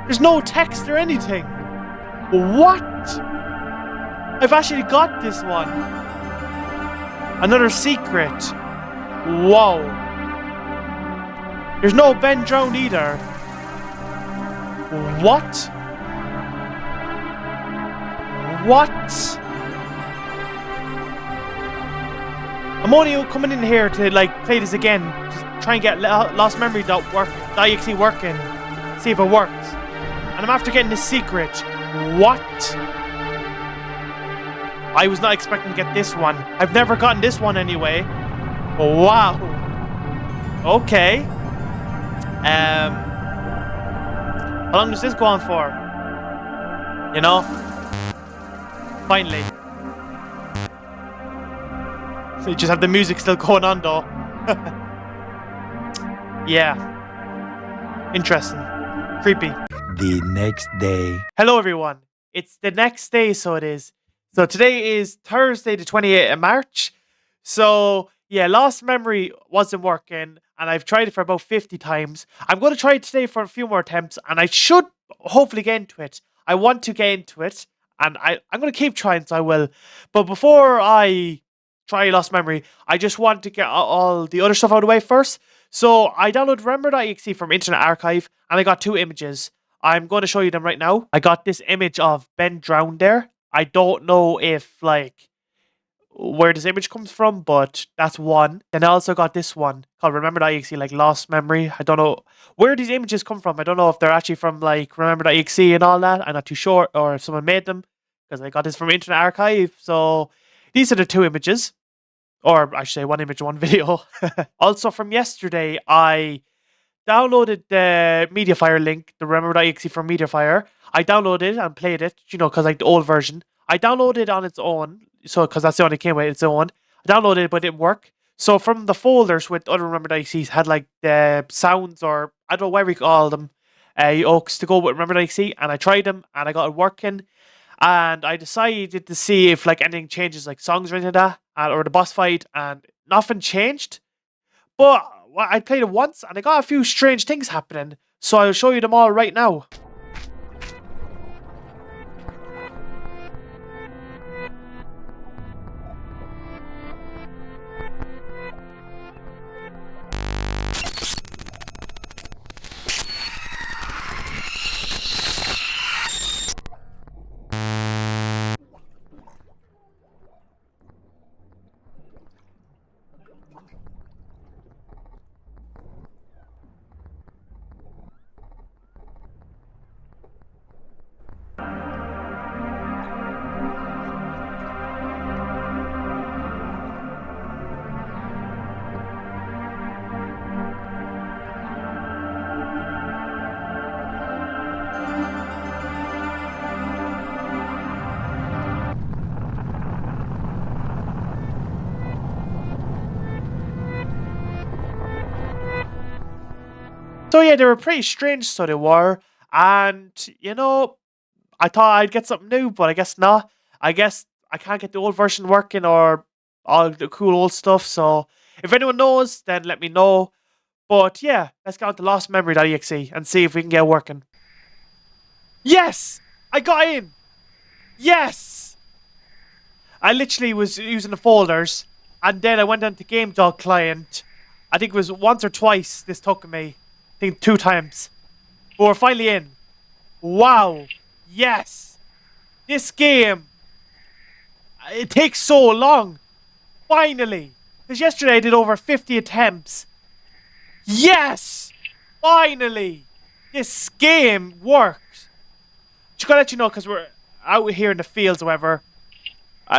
There's no text or anything. What? I've actually got this one. Another secret. Whoa. There's no Ben drowned either. What? What? I'm only coming in here to like play this again. Just try and get Lostmemory.EXE working. See if it works. And I'm after getting this secret. What? I was not expecting to get this one. I've never gotten this one anyway. Wow. Okay. How long does this go on for? You know? Finally. So you just have the music still going on though. Yeah. Interesting. Creepy. The next day. Hello everyone. It's the next day, so it is. So today is Thursday the 28th of March. So yeah, Lost Memory wasn't working and I've tried it for about 50 times. I'm going to try it today for a few more attempts and I should hopefully get into it. I want to get into it and I'm going to keep trying, so I will. But before I try Lost Memory, I just want to get all the other stuff out of the way first. So I downloaded Remember.EXE from Internet Archive and I got 2 images. I'm going to show you them right now. I got this image of Ben drowned there. I don't know if like where this image comes from, but that's one. Then I also got this one called Remember.EXE, like Lost Memory. I don't know where these images come from. I don't know if they're actually from like Remember.EXE and all that. I'm not too sure, or if someone made them, because I got this from Internet Archive. So these are the 2 images, or I should say 1 image, 1 video. Also from yesterday, I downloaded the Mediafire link, the Remember.EXE from Mediafire. I downloaded it and played it, you know, because like the old version. I downloaded it on its own, so because that's the only came with its own. I downloaded it, but it didn't work. So from the folders with other Remember.EXEs had like the sounds, or I don't know whatever you call them, oaks to go with Remember.EXE, and I tried them and I got it working. And I decided to see if like anything changes, like songs or anything like that, or the boss fight, and nothing changed. But I played it once and I got a few strange things happening, so I'll show you them all right now. So yeah, they were pretty strange, so they were. And, you know, I thought I'd get something new, but I guess not. I guess I can't get the old version working or all the cool old stuff. So if anyone knows, then let me know. But yeah, let's get on to Lostmemory.EXE and see if we can get it working. Yes! I got in! Yes! I literally was using the folders, and then I went on to GameDog client. I think it was once or twice this took me. I think 2 times. But we're finally in. Wow. Yes. This game. It takes so long. Finally. Because yesterday I did over 50 attempts. Yes. Finally. This game works. Just gotta let you know, because we're out here in the fields or whatever.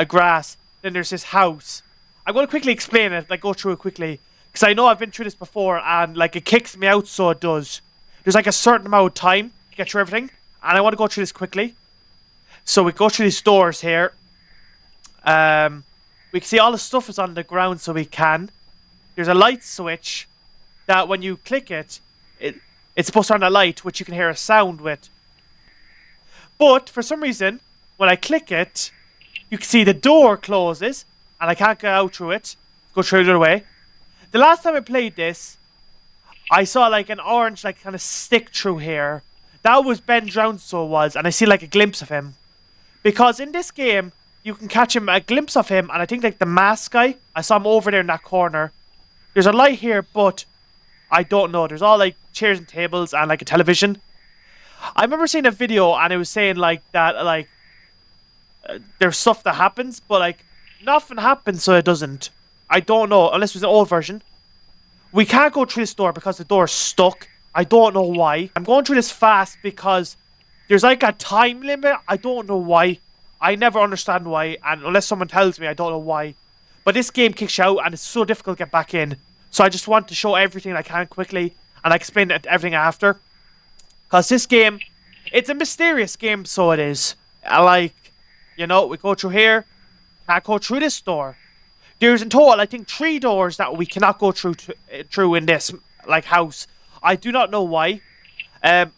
Grass. Then there's this house. I'm going to quickly explain it, like go through it quickly. Because I know I've been through this before and like it kicks me out, so it does. There's like a certain amount of time to get through everything. And I want to go through this quickly. So we go through these doors here. We can see all the stuff is on the ground, so we can. There's a light switch that when you click it, it's supposed to turn a light, which you can hear a sound with. But for some reason, when I click it, you can see the door closes, and I can't get out through it. Go through the other way. The last time I played this, I saw like an orange like kind of stick through here. That was Ben Drowned, so it was, and I see like a glimpse of him. Because in this game, you can catch him, a glimpse of him, and I think like the mask guy, I saw him over there in that corner. There's a light here, but I don't know. There's all like chairs and tables and like a television. I remember seeing a video and it was saying like that, like there's stuff that happens, but like nothing happens, so it doesn't. I don't know, unless it was an old version. We can't go through this door because the door is stuck. I don't know why. I'm going through this fast because there's like a time limit. I don't know why. I never understand why, and unless someone tells me, I don't know why. But this game kicks you out, and it's so difficult to get back in. So I just want to show everything I can quickly, and I explain everything after. Because this game, it's a mysterious game, so it is. Like, you know, we go through here, can't go through this door. There's in total, I think, 3 doors that we cannot go through in this, like, house. I do not know why. I'm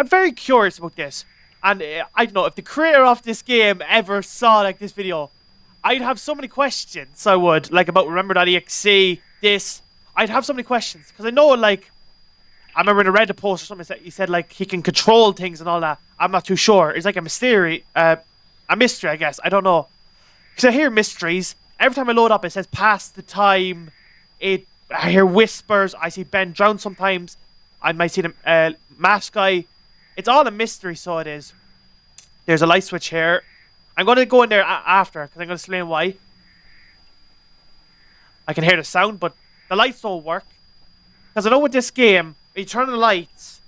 very curious about this. And I don't know, if the creator of this game ever saw, like, this video, I'd have so many questions, I would. Like, about Remember.EXE, this. I'd have so many questions. Because I know, like, I remember in a Reddit post or something, he said, like, he can control things and all that. I'm not too sure. It's like a mystery, I guess. I don't know. Because I hear mysteries. Every time I load up, it says past the time. I hear whispers. I see Ben drown sometimes. I might see the mask guy. It's all a mystery, so it is. There's a light switch here. I'm going to go in there after, because I'm going to explain why. I can hear the sound, but the lights don't work. Because I know with this game, you turn the lights,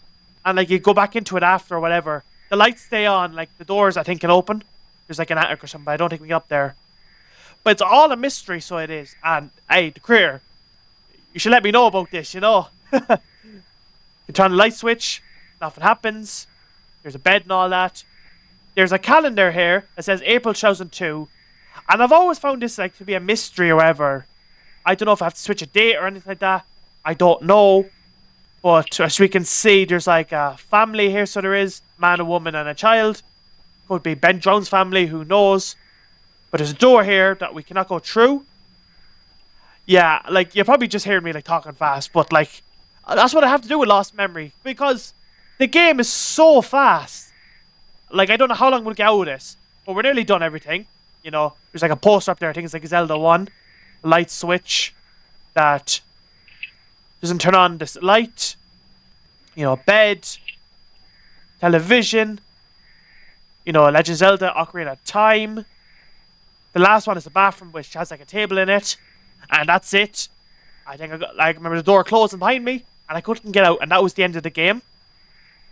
and like you go back into it after or whatever, the lights stay on, like the doors I think can open. There's like an attic or something, but I don't think we can get up there. But it's all a mystery, so it is. And, hey, the career, you should let me know about this, you know? You turn the light switch, nothing happens. There's a bed and all that. There's a calendar here that says April 2002. And I've always found this like to be a mystery or whatever. I don't know if I have to switch a date or anything like that. I don't know. But as we can see, there's like a family here. So there is man, a woman, and a child. Could be Ben Drowned's family, who knows. But there's a door here that we cannot go through. Yeah, like, you're probably just hearing me, like, talking fast. But, like, that's what I have to do with Lost Memory. Because the game is so fast. Like, I don't know how long we'll get out of this. But we're nearly done everything. You know, there's, like, a poster up there. I think it's, like, Zelda 1. A light switch that doesn't turn on this light. You know, bed. Television. You know, Legend of Zelda, Ocarina of Time. The last one is the bathroom, which has like a table in it. And that's it. I think I remember the door closing behind me. And I couldn't get out. And that was the end of the game.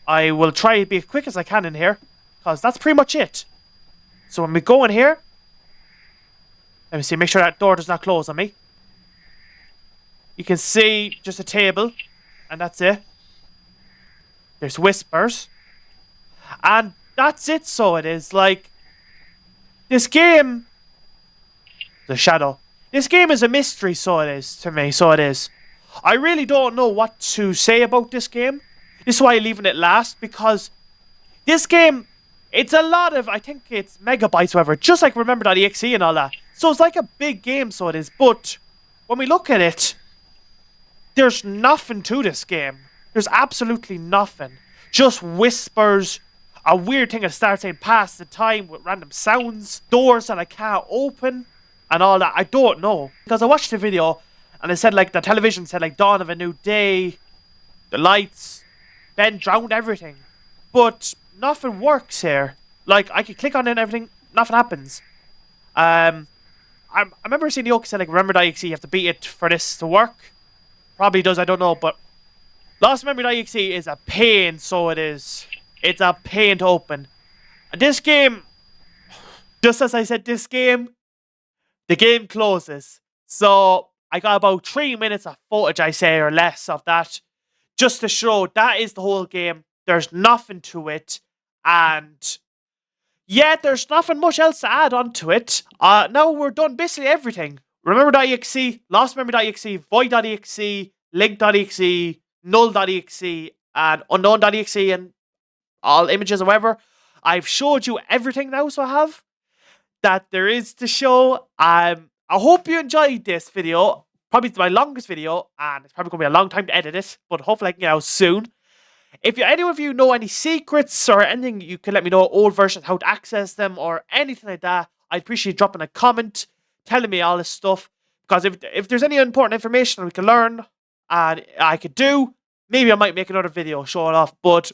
I will try to be as quick as I can in here. Because that's pretty much it. So when we go in here. Let me see. Make sure that door does not close on me. You can see just a table. And that's it. There's whispers. And that's it, so it is. Like, this game... The shadow. This game is a mystery, so it is, to me, so it is. I really don't know what to say about this game. This is why I'm leaving it last, because this game, it's a lot of, I think it's megabytes, whatever, just like Remember.EXE and all that. So it's like a big game, so it is. But when we look at it, there's nothing to this game. There's absolutely nothing. Just whispers, a weird thing that starts saying past the time with random sounds, doors that I can't open, and all that. I don't know. Because I watched the video, and it said, like, the television said, like, dawn of a new day, the lights, Ben drowned, everything. But nothing works here. Like, I could click on it and everything, nothing happens. I remember seeing the yoke said, like, Remember.EXE, you have to beat it for this to work. Probably does, I don't know, but Lost Memory.EXE is a pain, so it is. It's a pain to open. This game, just as I said, this game, the game closes. So I got about 3 minutes of footage, I say, or less of that, just to show that is the whole game. There's nothing to it. And yeah, there's nothing much else to add onto it. Now we're done basically everything. Remember.EXE, Lostmemory.EXE, Void.EXE, Link.EXE, Null.EXE, and Unknown.EXE, and all images or whatever. I've showed you everything now, so I have, that there is to show. I hope you enjoyed this video. Probably my longest video, and it's probably going to be a long time to edit it, but hopefully I can get out soon. If any of you know any secrets or anything, you can let me know, old versions, how to access them, or anything like that. I'd appreciate dropping a comment, telling me all this stuff. Because if there's any important information we can learn, and I could do, maybe I might make another video showing off. But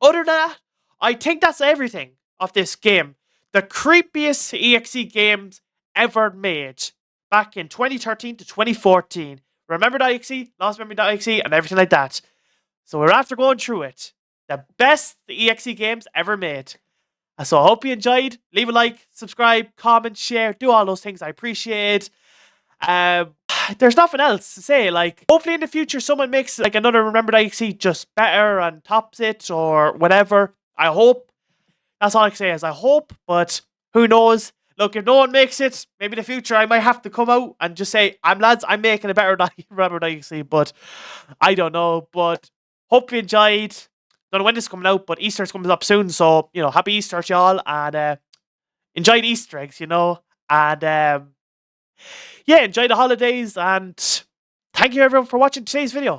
other than that, I think that's everything of this game. The creepiest EXE games ever made. Back in 2013 to 2014. Remember.EXE, Lostmemory.EXE, and everything like that. So we're after going through it. The best EXE games ever made. So I hope you enjoyed. Leave a like, subscribe, comment, share, do all those things. I appreciate it. There's nothing else to say. Like, hopefully in the future someone makes like another Remember.EXE just better and tops it or whatever. I hope. That's all I can say is I hope, but who knows? Look, if no one makes it, maybe in the future I might have to come out and just say, I'm making a better Remember.EXE, but I don't know. But hope you enjoyed. Don't know when this is coming out, but Easter's coming up soon, so, you know, happy Easter to y'all, and enjoy the Easter eggs, you know, and yeah, enjoy the holidays, and thank you everyone for watching today's video.